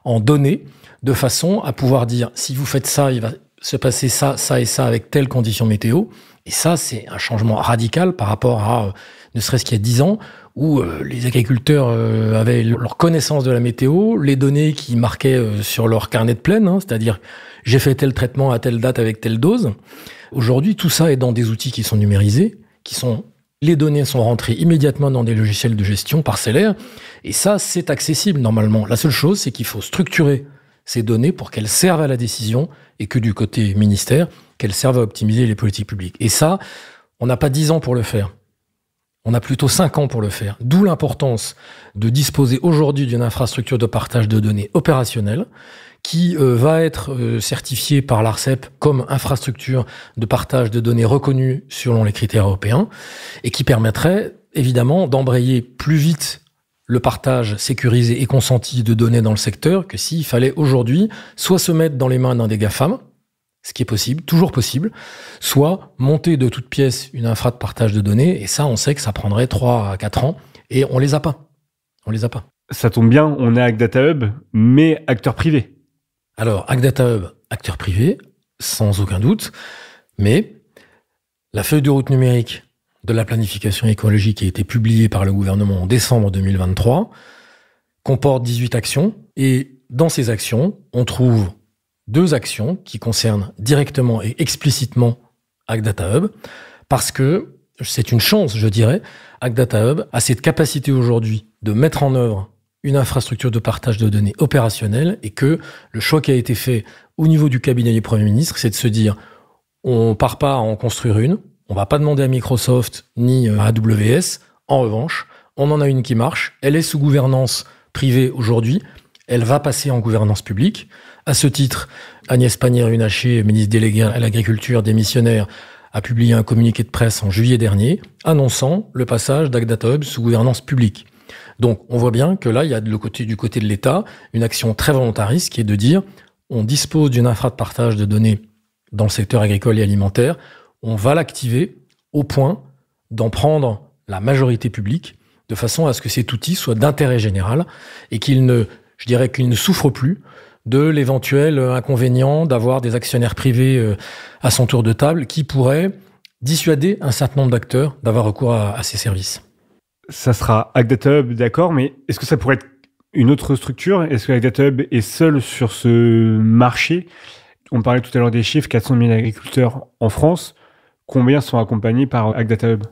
en données, de façon à pouvoir dire, si vous faites ça, il va se passer ça, ça et ça avec telle condition météo. Et ça, c'est un changement radical par rapport à, ne serait-ce qu'il y a 10 ans, où les agriculteurs avaient leur connaissance de la météo, les données qui marquaient sur leur carnet de plaine, c'est-à-dire j'ai fait tel traitement à telle date avec telle dose. Aujourd'hui, tout ça est dans des outils qui sont numérisés, les données sont rentrées immédiatement dans des logiciels de gestion parcellaire, et ça, c'est accessible normalement. La seule chose, c'est qu'il faut structurer ces données pour qu'elles servent à la décision, et que du côté ministère, qu'elles servent à optimiser les politiques publiques. Et ça, on n'a pas 10 ans pour le faire. On a plutôt 5 ans pour le faire. D'où l'importance de disposer aujourd'hui d'une infrastructure de partage de données opérationnelle qui va être certifiée par l'ARCEP comme infrastructure de partage de données reconnue selon les critères européens et qui permettrait évidemment d'embrayer plus vite le partage sécurisé et consenti de données dans le secteur que s'il fallait aujourd'hui soit se mettre dans les mains d'un des GAFAM, ce qui est possible, toujours possible, soit monter de toutes pièces une infra de partage de données, et ça, on sait que ça prendrait 3 à 4 ans, et on les a pas. On les a pas. Ça tombe bien, on est Ag Data Hub, mais acteur privé. Alors, Ag Data Hub, acteur privé, sans aucun doute, mais la feuille de route numérique de la planification écologique qui a été publiée par le gouvernement en décembre 2023 comporte 18 actions, et dans ces actions, on trouve 2 actions qui concernent directement et explicitement Ag Data Hub, parce que c'est une chance, je dirais. Ag Data Hub a cette capacité aujourd'hui de mettre en œuvre une infrastructure de partage de données opérationnelle, et que le choix qui a été fait au niveau du cabinet du Premier ministre, c'est de se dire, on part pas à en construire une, on va pas demander à Microsoft ni à AWS. En revanche, on en a une qui marche, elle est sous gouvernance privée aujourd'hui, elle va passer en gouvernance publique. À ce titre, Agnès Pannier-Runacher, ministre déléguée à l'Agriculture démissionnaire, a publié un communiqué de presse en juillet dernier, annonçant le passage d'Ag Data Hub sous gouvernance publique. Donc, on voit bien que là, il y a du côté de l'État une action très volontariste qui est de dire on dispose d'une infra de partage de données dans le secteur agricole et alimentaire, on va l'activer au point d'en prendre la majorité publique de façon à ce que cet outil soit d'intérêt général et qu'il ne souffre plus de l'éventuel inconvénient d'avoir des actionnaires privés à son tour de table qui pourraient dissuader un certain nombre d'acteurs d'avoir recours à ces services. Ça sera AgDataHub, d'accord, mais est-ce que ça pourrait être une autre structure? Est-ce que AgDataHub est seul sur ce marché? On parlait tout à l'heure des chiffres, 400 000 agriculteurs en France. Combien sont accompagnés par AgDataHub?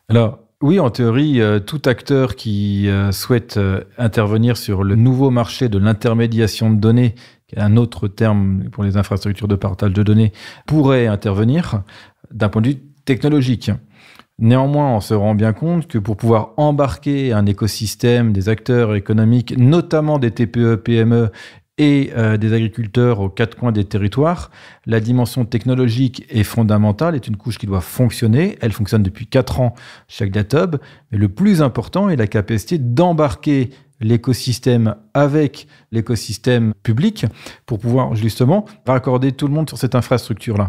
Alors, oui, en théorie, tout acteur qui souhaite intervenir sur le nouveau marché de l'intermédiation de données, qui est un autre terme pour les infrastructures de partage de données, pourrait intervenir d'un point de vue technologique. Néanmoins, on se rend bien compte que pour pouvoir embarquer un écosystème des acteurs économiques, notamment des TPE, PME et des agriculteurs aux quatre coins des territoires, la dimension technologique est fondamentale, est une couche qui doit fonctionner. Elle fonctionne depuis 4 ans chez AgDataHub, mais le plus important est la capacité d'embarquer l'écosystème avec l'écosystème public pour pouvoir justement raccorder tout le monde sur cette infrastructure-là.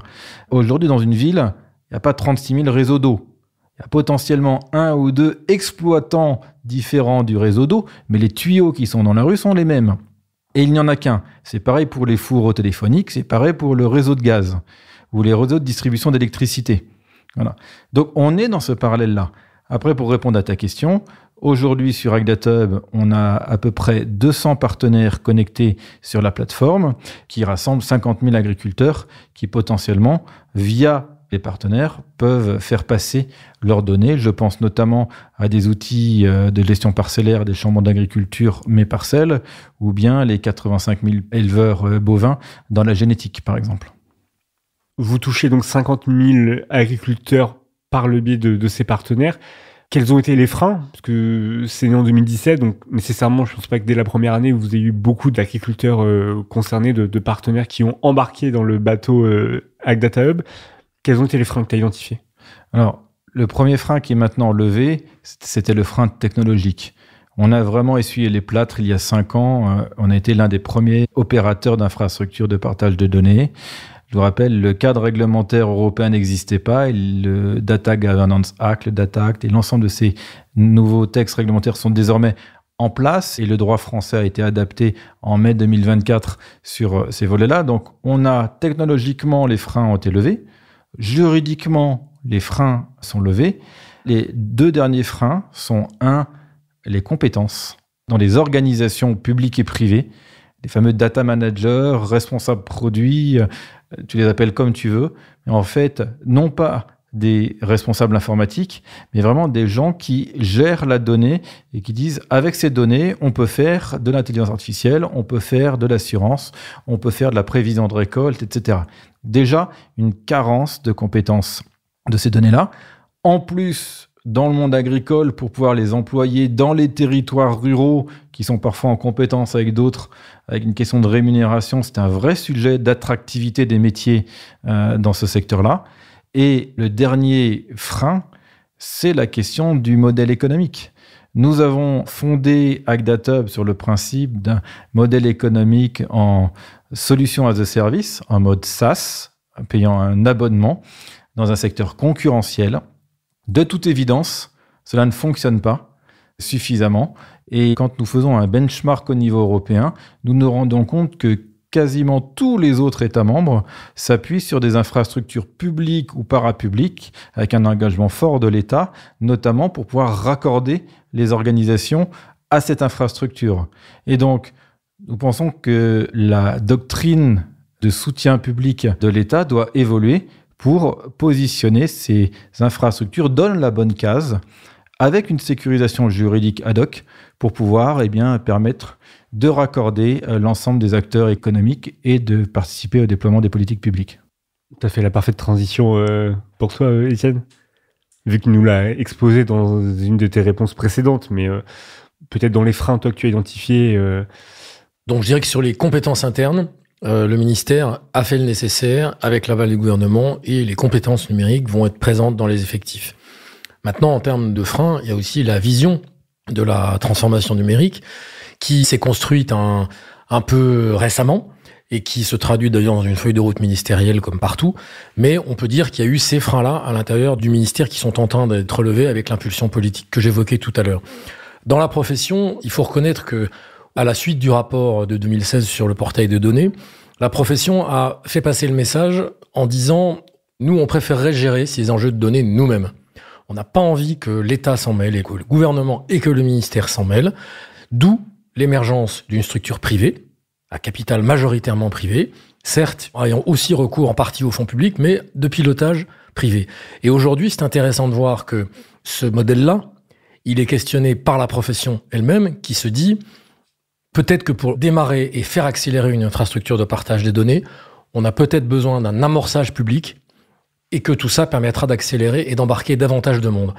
Aujourd'hui, dans une ville, il n'y a pas 36 000 réseaux d'eau. Il y a potentiellement 1 ou 2 exploitants différents du réseau d'eau, mais les tuyaux qui sont dans la rue sont les mêmes. Et il n'y en a qu'un. C'est pareil pour les fourreaux téléphoniques, c'est pareil pour le réseau de gaz ou les réseaux de distribution d'électricité. Voilà. Donc, on est dans ce parallèle-là. Après, pour répondre à ta question, aujourd'hui, sur AgDataHub, on a à peu près 200 partenaires connectés sur la plateforme qui rassemblent 50 000 agriculteurs qui, potentiellement, via les partenaires, peuvent faire passer leurs données. Je pense notamment à des outils de gestion parcellaire des chambres d'agriculture Mes Parcelles ou bien les 85 000 éleveurs bovins dans la génétique, par exemple. Vous touchez donc 50 000 agriculteurs par le biais de ces partenaires. Quels ont été les freins? Parce que c'est né en 2017, donc nécessairement, je ne pense pas que dès la première année, vous ayez eu beaucoup d'agriculteurs concernés, de partenaires qui ont embarqué dans le bateau AgDataHub. Quels ont été les freins que tu as identifiés? Alors, le premier frein qui est maintenant levé, c'était le frein technologique. On a vraiment essuyé les plâtres il y a 5 ans. On a été l'un des premiers opérateurs d'infrastructures de partage de données. Je vous rappelle, le cadre réglementaire européen n'existait pas. Le Data Governance Act, le Data Act et l'ensemble de ces nouveaux textes réglementaires sont désormais en place et le droit français a été adapté en mai 2024 sur ces volets-là. Donc, on a technologiquement, les freins ont été levés. Juridiquement, les freins sont levés. Les 2 derniers freins sont, 1, les compétences dans les organisations publiques et privées, les fameux data managers, responsables produits, tu les appelles comme tu veux, mais en fait, non pas des responsables informatiques, mais vraiment des gens qui gèrent la donnée et qui disent avec ces données, on peut faire de l'intelligence artificielle, on peut faire de l'assurance, on peut faire de la prévision de récolte, etc. Déjà, une carence de compétences de ces données-là. En plus, dans le monde agricole, pour pouvoir les employer dans les territoires ruraux qui sont parfois en compétence avec d'autres, avec une question de rémunération, c'est un vrai sujet d'attractivité des métiers dans ce secteur-là. Et le dernier frein, c'est la question du modèle économique. Nous avons fondé AgDataHub sur le principe d'un modèle économique en solution as a service, en mode SaaS, payant un abonnement dans un secteur concurrentiel. De toute évidence, cela ne fonctionne pas suffisamment. Et quand nous faisons un benchmark au niveau européen, nous nous rendons compte que quasiment tous les autres États membres s'appuient sur des infrastructures publiques ou parapubliques avec un engagement fort de l'État, notamment pour pouvoir raccorder les organisations à cette infrastructure. Et donc, nous pensons que la doctrine de soutien public de l'État doit évoluer pour positionner ces infrastructures dans la bonne case avec une sécurisation juridique ad hoc pour pouvoir permettre de raccorder l'ensemble des acteurs économiques et de participer au déploiement des politiques publiques. Tu as fait la parfaite transition pour toi, Étienne, vu que tu nous l'as exposé dans une de tes réponses précédentes, mais peut-être dans les freins, toi, que tu as identifiés. Donc, je dirais que sur les compétences internes, le ministère a fait le nécessaire avec l'aval du gouvernement et les compétences numériques vont être présentes dans les effectifs. Maintenant, en termes de freins, il y a aussi la vision de la transformation numérique, qui s'est construite un peu récemment, et qui se traduit d'ailleurs dans une feuille de route ministérielle comme partout, mais on peut dire qu'il y a eu ces freins-là à l'intérieur du ministère qui sont en train d'être relevés avec l'impulsion politique que j'évoquais tout à l'heure. Dans la profession, il faut reconnaître que, à la suite du rapport de 2016 sur le portail de données, la profession a fait passer le message en disant « nous, on préférerait gérer ces enjeux de données nous-mêmes ». On n'a pas envie que l'État s'en mêle et que le gouvernement et que le ministère s'en mêlent, d'où l'émergence d'une structure privée, à capital majoritairement privé, certes ayant aussi recours en partie aux fonds publics, mais de pilotage privé. Et aujourd'hui, c'est intéressant de voir que ce modèle-là, il est questionné par la profession elle-même, qui se dit peut-être que pour démarrer et faire accélérer une infrastructure de partage des données, on a peut-être besoin d'un amorçage public et que tout ça permettra d'accélérer et d'embarquer davantage de monde,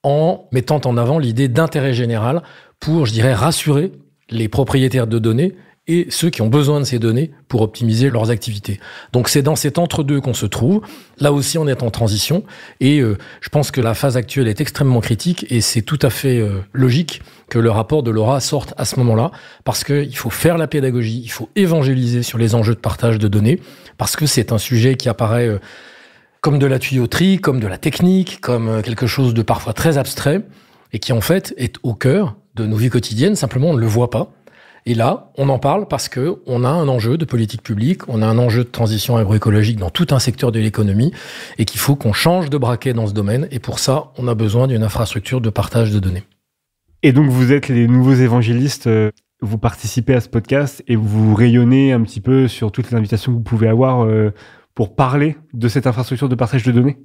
en mettant en avant l'idée d'intérêt général pour, je dirais, rassurer les propriétaires de données et ceux qui ont besoin de ces données pour optimiser leurs activités. Donc c'est dans cet entre-deux qu'on se trouve. Là aussi, on est en transition et je pense que la phase actuelle est extrêmement critique et c'est tout à fait logique que le rapport de Laura sorte à ce moment-là parce qu'il faut faire la pédagogie, il faut évangéliser sur les enjeux de partage de données parce que c'est un sujet qui apparaît comme de la tuyauterie, comme de la technique, comme quelque chose de parfois très abstrait et qui en fait est au cœur de nos vies quotidiennes, simplement on ne le voit pas. Et là, on en parle parce que on a un enjeu de politique publique, on a un enjeu de transition agroécologique dans tout un secteur de l'économie et qu'il faut qu'on change de braquet dans ce domaine. Et pour ça, on a besoin d'une infrastructure de partage de données. Et donc, vous êtes les nouveaux évangélistes, vous participez à ce podcast et vous rayonnez un petit peu sur toutes les invitations que vous pouvez avoir pour parler de cette infrastructure de partage de données ?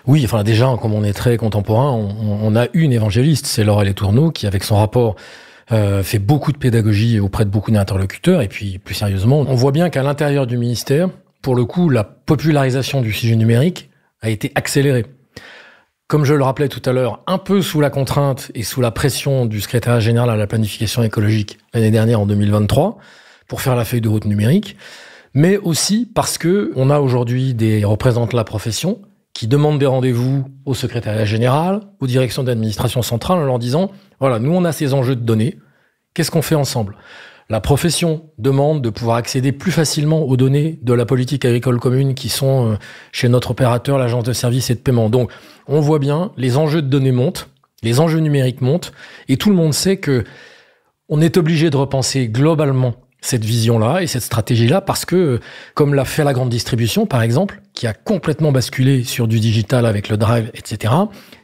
Oui, enfin déjà, comme on est très contemporain, on a une évangéliste, c'est Laura Letourneau, qui avec son rapport fait beaucoup de pédagogie auprès de beaucoup d'interlocuteurs. Et puis, plus sérieusement, on voit bien qu'à l'intérieur du ministère, pour le coup, la popularisation du sujet numérique a été accélérée. Comme je le rappelais tout à l'heure, un peu sous la contrainte et sous la pression du secrétariat général à la planification écologique l'année dernière, en 2023, pour faire la feuille de route numérique, mais aussi parce que on a aujourd'hui des représentants de la profession qui demandent des rendez-vous au secrétariat général, aux directions d'administration centrale, en leur disant « Voilà, nous, on a ces enjeux de données. Qu'est-ce qu'on fait ensemble ?» La profession demande de pouvoir accéder plus facilement aux données de la politique agricole commune qui sont chez notre opérateur, l'agence de services et de paiement. Donc, on voit bien, les enjeux de données montent, les enjeux numériques montent, et tout le monde sait que on est obligé de repenser globalement cette vision-là et cette stratégie-là parce que, comme l'a fait la grande distribution, par exemple, qui a complètement basculé sur du digital avec le drive, etc.,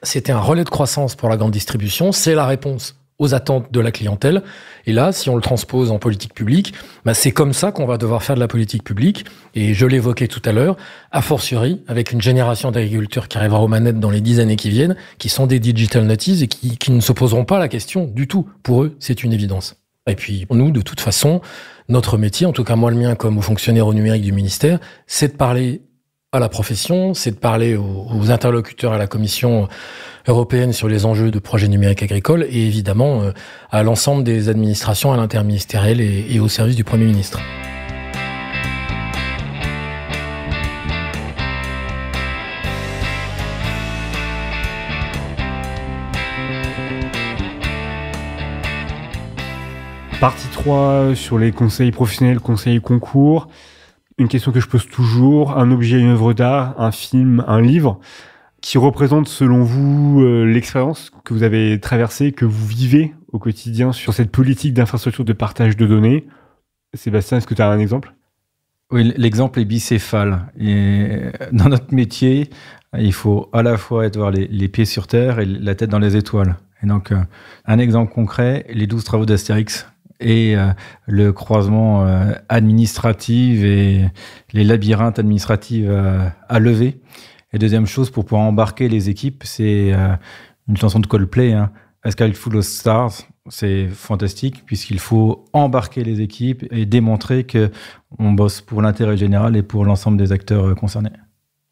c'était un relais de croissance pour la grande distribution, c'est la réponse aux attentes de la clientèle. Et là, si on le transpose en politique publique, c'est comme ça qu'on va devoir faire de la politique publique. Et je l'évoquais tout à l'heure, a fortiori, avec une génération d'agriculteurs qui arrivera aux manettes dans les 10 années qui viennent, qui sont des digital natives et qui ne se poseront pas la question du tout. Pour eux, c'est une évidence. Et puis, nous, de toute façon, notre métier, en tout cas moi le mien comme fonctionnaire au numérique du ministère, c'est de parler à la profession, c'est de parler aux interlocuteurs à la Commission européenne sur les enjeux de projets numériques agricoles et évidemment à l'ensemble des administrations, à l'interministériel et au service du Premier ministre. Partie 3 sur les conseils professionnels, conseils concours. Une question que je pose toujours, un objet, une œuvre d'art, un film, un livre, qui représente selon vous l'expérience que vous avez traversée, que vous vivez au quotidien sur cette politique d'infrastructure de partage de données. Sébastien, est-ce que tu as un exemple ? Oui, l'exemple est bicéphale. Et dans notre métier, il faut à la fois avoir les pieds sur terre et la tête dans les étoiles. Et donc, un exemple concret, les 12 travaux d'Astérix et le croisement administratif et les labyrinthes administratifs à lever. Et deuxième chose, pour pouvoir embarquer les équipes, c'est une chanson de Coldplay, hein, A Sky Full of Stars. C'est fantastique puisqu'il faut embarquer les équipes et démontrer qu'on bosse pour l'intérêt général et pour l'ensemble des acteurs concernés.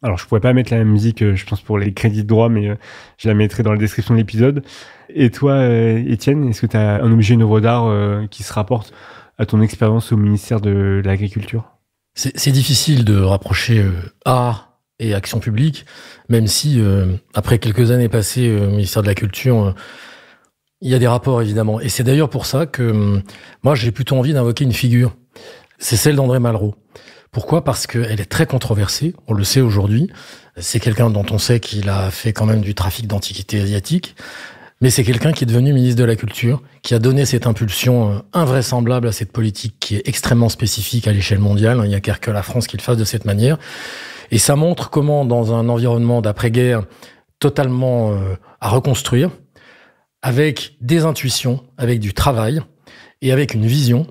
Alors, je ne pourrais pas mettre la même musique, je pense, pour les crédits de droit, mais je la mettrai dans la description de l'épisode. Et toi, Étienne, est-ce que tu as un objet, une œuvre d'art qui se rapporte à ton expérience au ministère de l'Agriculture ? C'est difficile de rapprocher art et action publique, même si, après quelques années passées au ministère de la Culture, Il y a des rapports, évidemment. Et c'est d'ailleurs pour ça que moi, j'ai plutôt envie d'invoquer une figure. C'est celle d'André Malraux. Pourquoi ? Parce qu'elle est très controversée, on le sait aujourd'hui. C'est quelqu'un dont on sait qu'il a fait quand même du trafic d'antiquités asiatiques. Mais c'est quelqu'un qui est devenu ministre de la Culture, qui a donné cette impulsion invraisemblable à cette politique qui est extrêmement spécifique à l'échelle mondiale. Il n'y a que la France qui le fasse de cette manière. Et ça montre comment, dans un environnement d'après-guerre totalement à reconstruire, avec des intuitions, avec du travail et avec une vision,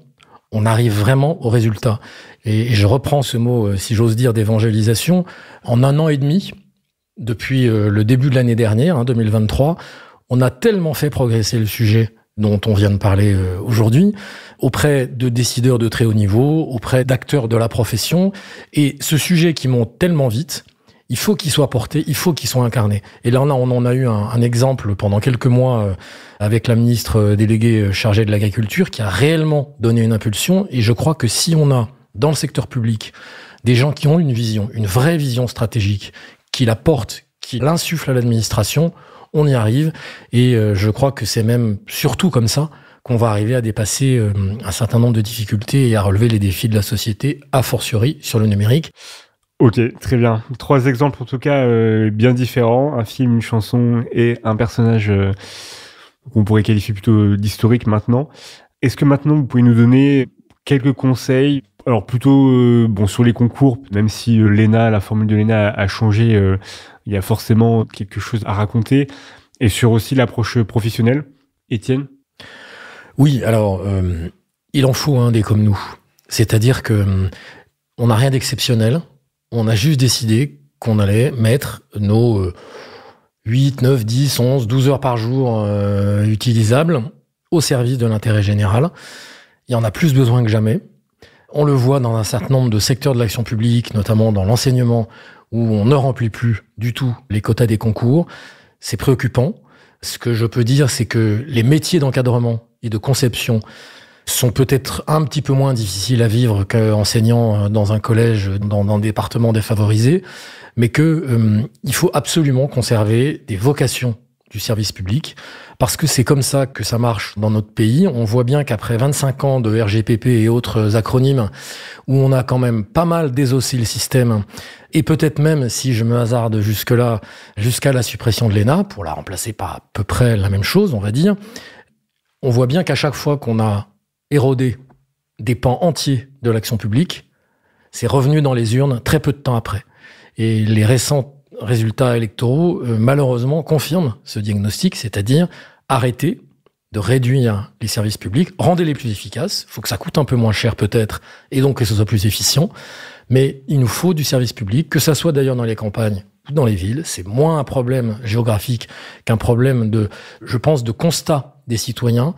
on arrive vraiment au résultat. Et je reprends ce mot, si j'ose dire, d'évangélisation. En 1 an et demi, depuis le début de l'année dernière, 2023, on a tellement fait progresser le sujet dont on vient de parler aujourd'hui, auprès de décideurs de très haut niveau, auprès d'acteurs de la profession. Et ce sujet qui monte tellement vite, il faut qu'il soit porté, il faut qu'il soit incarné. Et là, on en a eu un exemple pendant quelques mois avec la ministre déléguée chargée de l'agriculture qui a réellement donné une impulsion. Et je crois que si on a dans le secteur public des gens qui ont une vision, une vraie vision stratégique, qui la portent, qui l'insufflent à l'administration, on y arrive. Et je crois que c'est même surtout comme ça qu'on va arriver à dépasser un certain nombre de difficultés et à relever les défis de la société, a fortiori sur le numérique. Ok, très bien. 3 exemples en tout cas bien différents. Un film, une chanson et un personnage qu'on pourrait qualifier plutôt d'historique maintenant. Est-ce que maintenant vous pouvez nous donner quelques conseils, alors plutôt sur les concours, même si la formule de l'ENA a changé, il y a forcément quelque chose à raconter, et sur aussi l'approche professionnelle. Étienne ? Oui, alors il en faut des comme nous. C'est-à-dire que on n'a rien d'exceptionnel. On a juste décidé qu'on allait mettre nos 8, 9, 10, 11, 12 heures par jour utilisables au service de l'intérêt général. Il y en a plus besoin que jamais. On le voit dans un certain nombre de secteurs de l'action publique, notamment dans l'enseignement, où on ne remplit plus du tout les quotas des concours. C'est préoccupant. Ce que je peux dire, c'est que les métiers d'encadrement et de conception sont peut-être un petit peu moins difficiles à vivre qu'enseignant dans un collège, dans un département défavorisé, mais que il faut absolument conserver des vocations du service public, parce que c'est comme ça que ça marche dans notre pays. On voit bien qu'après 25 ans de RGPP et autres acronymes, où on a quand même pas mal désossé le système, et peut-être même, si je me hasarde jusque-là, jusqu'à la suppression de l'ENA, pour la remplacer par à peu près la même chose, on va dire, on voit bien qu'à chaque fois qu'on a érodé des pans entiers de l'action publique, c'est revenu dans les urnes très peu de temps après. Et les récents résultats électoraux, malheureusement, confirment ce diagnostic, c'est-à-dire arrêter de réduire les services publics, rendez-les plus efficaces, il faut que ça coûte un peu moins cher peut-être, et donc que ce soit plus efficient, mais il nous faut du service public, que ça soit d'ailleurs dans les campagnes ou dans les villes. C'est moins un problème géographique qu'un problème je pense, de constat des citoyens,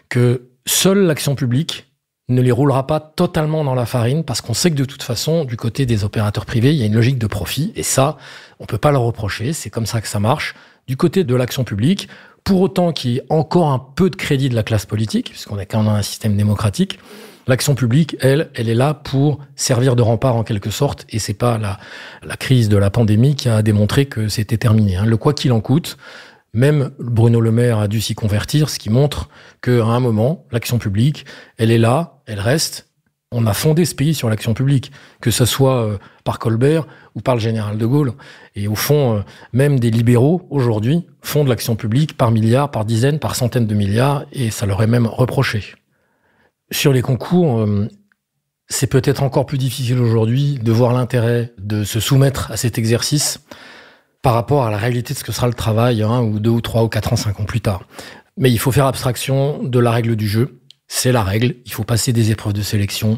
que seule l'action publique ne les roulera pas totalement dans la farine, parce qu'on sait que de toute façon, du côté des opérateurs privés, il y a une logique de profit, et ça, on peut pas leur reprocher, c'est comme ça que ça marche. Du côté de l'action publique, pour autant qu'il y ait encore un peu de crédit de la classe politique, puisqu'on est quand même dans un système démocratique, l'action publique, elle est là pour servir de rempart en quelque sorte, et c'est pas la crise de la pandémie qui a démontré que c'était terminé. Le quoi qu'il en coûte, même Bruno Le Maire a dû s'y convertir, ce qui montre qu'à un moment, l'action publique, elle est là, elle reste. On a fondé ce pays sur l'action publique, que ce soit par Colbert ou par le général de Gaulle. Et au fond, même des libéraux, aujourd'hui, font de l'action publique par milliards, par dizaines, par centaines de milliards, et ça leur est même reproché. Sur les concours, c'est peut-être encore plus difficile aujourd'hui de voir l'intérêt de se soumettre à cet exercice par rapport à la réalité de ce que sera le travail, ou 2 ou 3 ou 4 ans, 5 ans plus tard. Mais il faut faire abstraction de la règle du jeu. C'est la règle. Il faut passer des épreuves de sélection.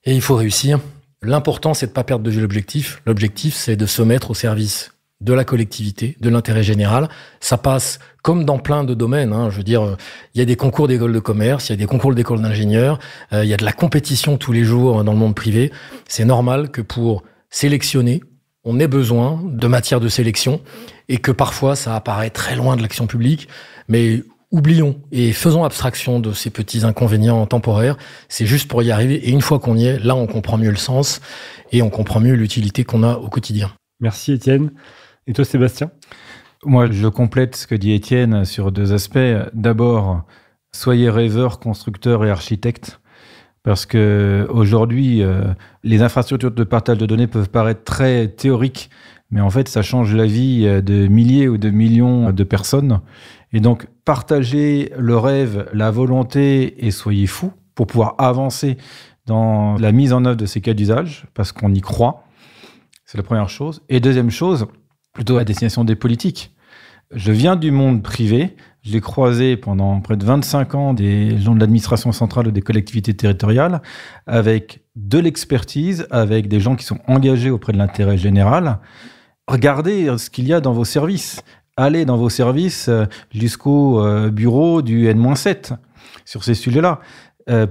Et il faut réussir. L'important, c'est de ne pas perdre de vue l'objectif. L'objectif, c'est de se mettre au service de la collectivité, de l'intérêt général. Ça passe comme dans plein de domaines. Je veux dire, il y a des concours d'écoles de commerce, il y a des concours d'écoles d'ingénieurs, il y a de la compétition tous les jours dans le monde privé. C'est normal que pour sélectionner, on ait besoin de matière de sélection, et que parfois ça apparaît très loin de l'action publique, mais oublions et faisons abstraction de ces petits inconvénients temporaires. C'est juste pour y arriver, et une fois qu'on y est, là on comprend mieux le sens et on comprend mieux l'utilité qu'on a au quotidien. Merci Étienne. Et toi Sébastien ? Moi, je complète ce que dit Étienne sur 2 aspects. D'abord, soyez rêveurs, constructeurs et architectes. Parce que aujourd'hui, les infrastructures de partage de données peuvent paraître très théoriques, mais en fait, ça change la vie de milliers ou de millions de personnes. Et donc, partagez le rêve, la volonté et soyez fous pour pouvoir avancer dans la mise en œuvre de ces cas d'usage, parce qu'on y croit. C'est la première chose. Et deuxième chose, plutôt à destination des politiques. Je viens du monde privé. J'ai croisé pendant près de 25 ans des gens de l'administration centrale ou des collectivités territoriales avec de l'expertise, avec des gens qui sont engagés auprès de l'intérêt général. Regardez ce qu'il y a dans vos services. Allez dans vos services jusqu'au bureau du N-7 sur ces sujets-là.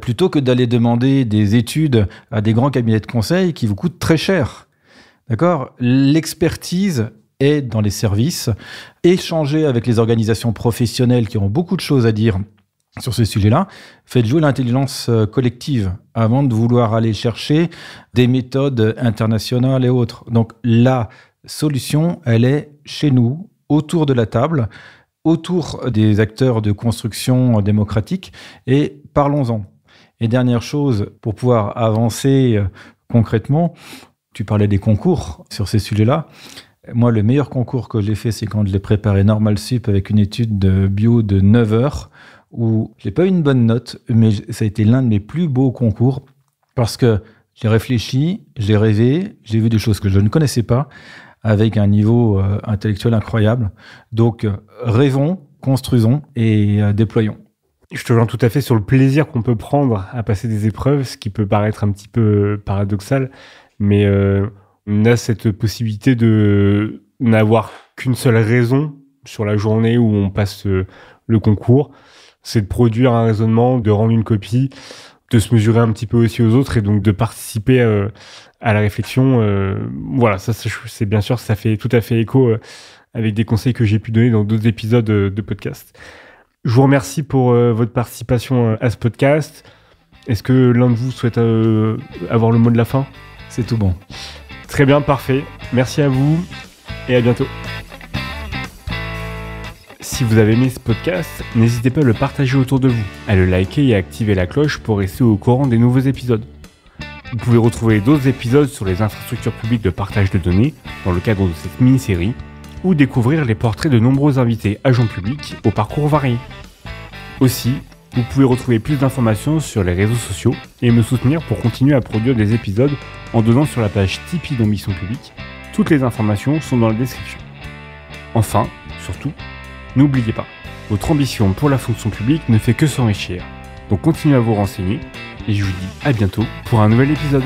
Plutôt que d'aller demander des études à des grands cabinets de conseil qui vous coûtent très cher. D'accord ? L'expertise est dans les services. Échangez avec les organisations professionnelles qui ont beaucoup de choses à dire sur ce sujet-là. Faites jouer l'intelligence collective avant de vouloir aller chercher des méthodes internationales et autres. Donc la solution, elle est chez nous, autour de la table, autour des acteurs de construction démocratique, et parlons-en. Et dernière chose, pour pouvoir avancer concrètement, tu parlais des concours sur ces sujets-là. Moi, le meilleur concours que j'ai fait, c'est quand je l'ai préparé Normal Sup avec une étude de bio de 9 heures, où j'ai pas eu une bonne note, mais ça a été l'un de mes plus beaux concours, parce que j'ai réfléchi, j'ai rêvé, j'ai vu des choses que je ne connaissais pas, avec un niveau intellectuel incroyable. Donc, rêvons, construisons et déployons. Je te rejoins tout à fait sur le plaisir qu'on peut prendre à passer des épreuves, ce qui peut paraître un petit peu paradoxal, mais on a cette possibilité de n'avoir qu'une seule raison sur la journée où on passe le concours, c'est de produire un raisonnement, de rendre une copie, de se mesurer un petit peu aussi aux autres et donc de participer à la réflexion. Voilà, ça c'est bien sûr, ça fait tout à fait écho avec des conseils que j'ai pu donner dans d'autres épisodes de podcast. Je vous remercie pour votre participation à ce podcast. Est-ce que l'un de vous souhaite avoir le mot de la fin ? C'est tout bon. Très bien, parfait. Merci à vous et à bientôt. Si vous avez aimé ce podcast, n'hésitez pas à le partager autour de vous, à le liker et à activer la cloche pour rester au courant des nouveaux épisodes. Vous pouvez retrouver d'autres épisodes sur les infrastructures publiques de partage de données dans le cadre de cette mini-série, ou découvrir les portraits de nombreux invités agents publics au parcours varié. Aussi, vous pouvez retrouver plus d'informations sur les réseaux sociaux et me soutenir pour continuer à produire des épisodes en donnant sur la page Tipeee d'Ambition Publique. Toutes les informations sont dans la description. Enfin, surtout, n'oubliez pas, votre ambition pour la fonction publique ne fait que s'enrichir. Donc continuez à vous renseigner et je vous dis à bientôt pour un nouvel épisode.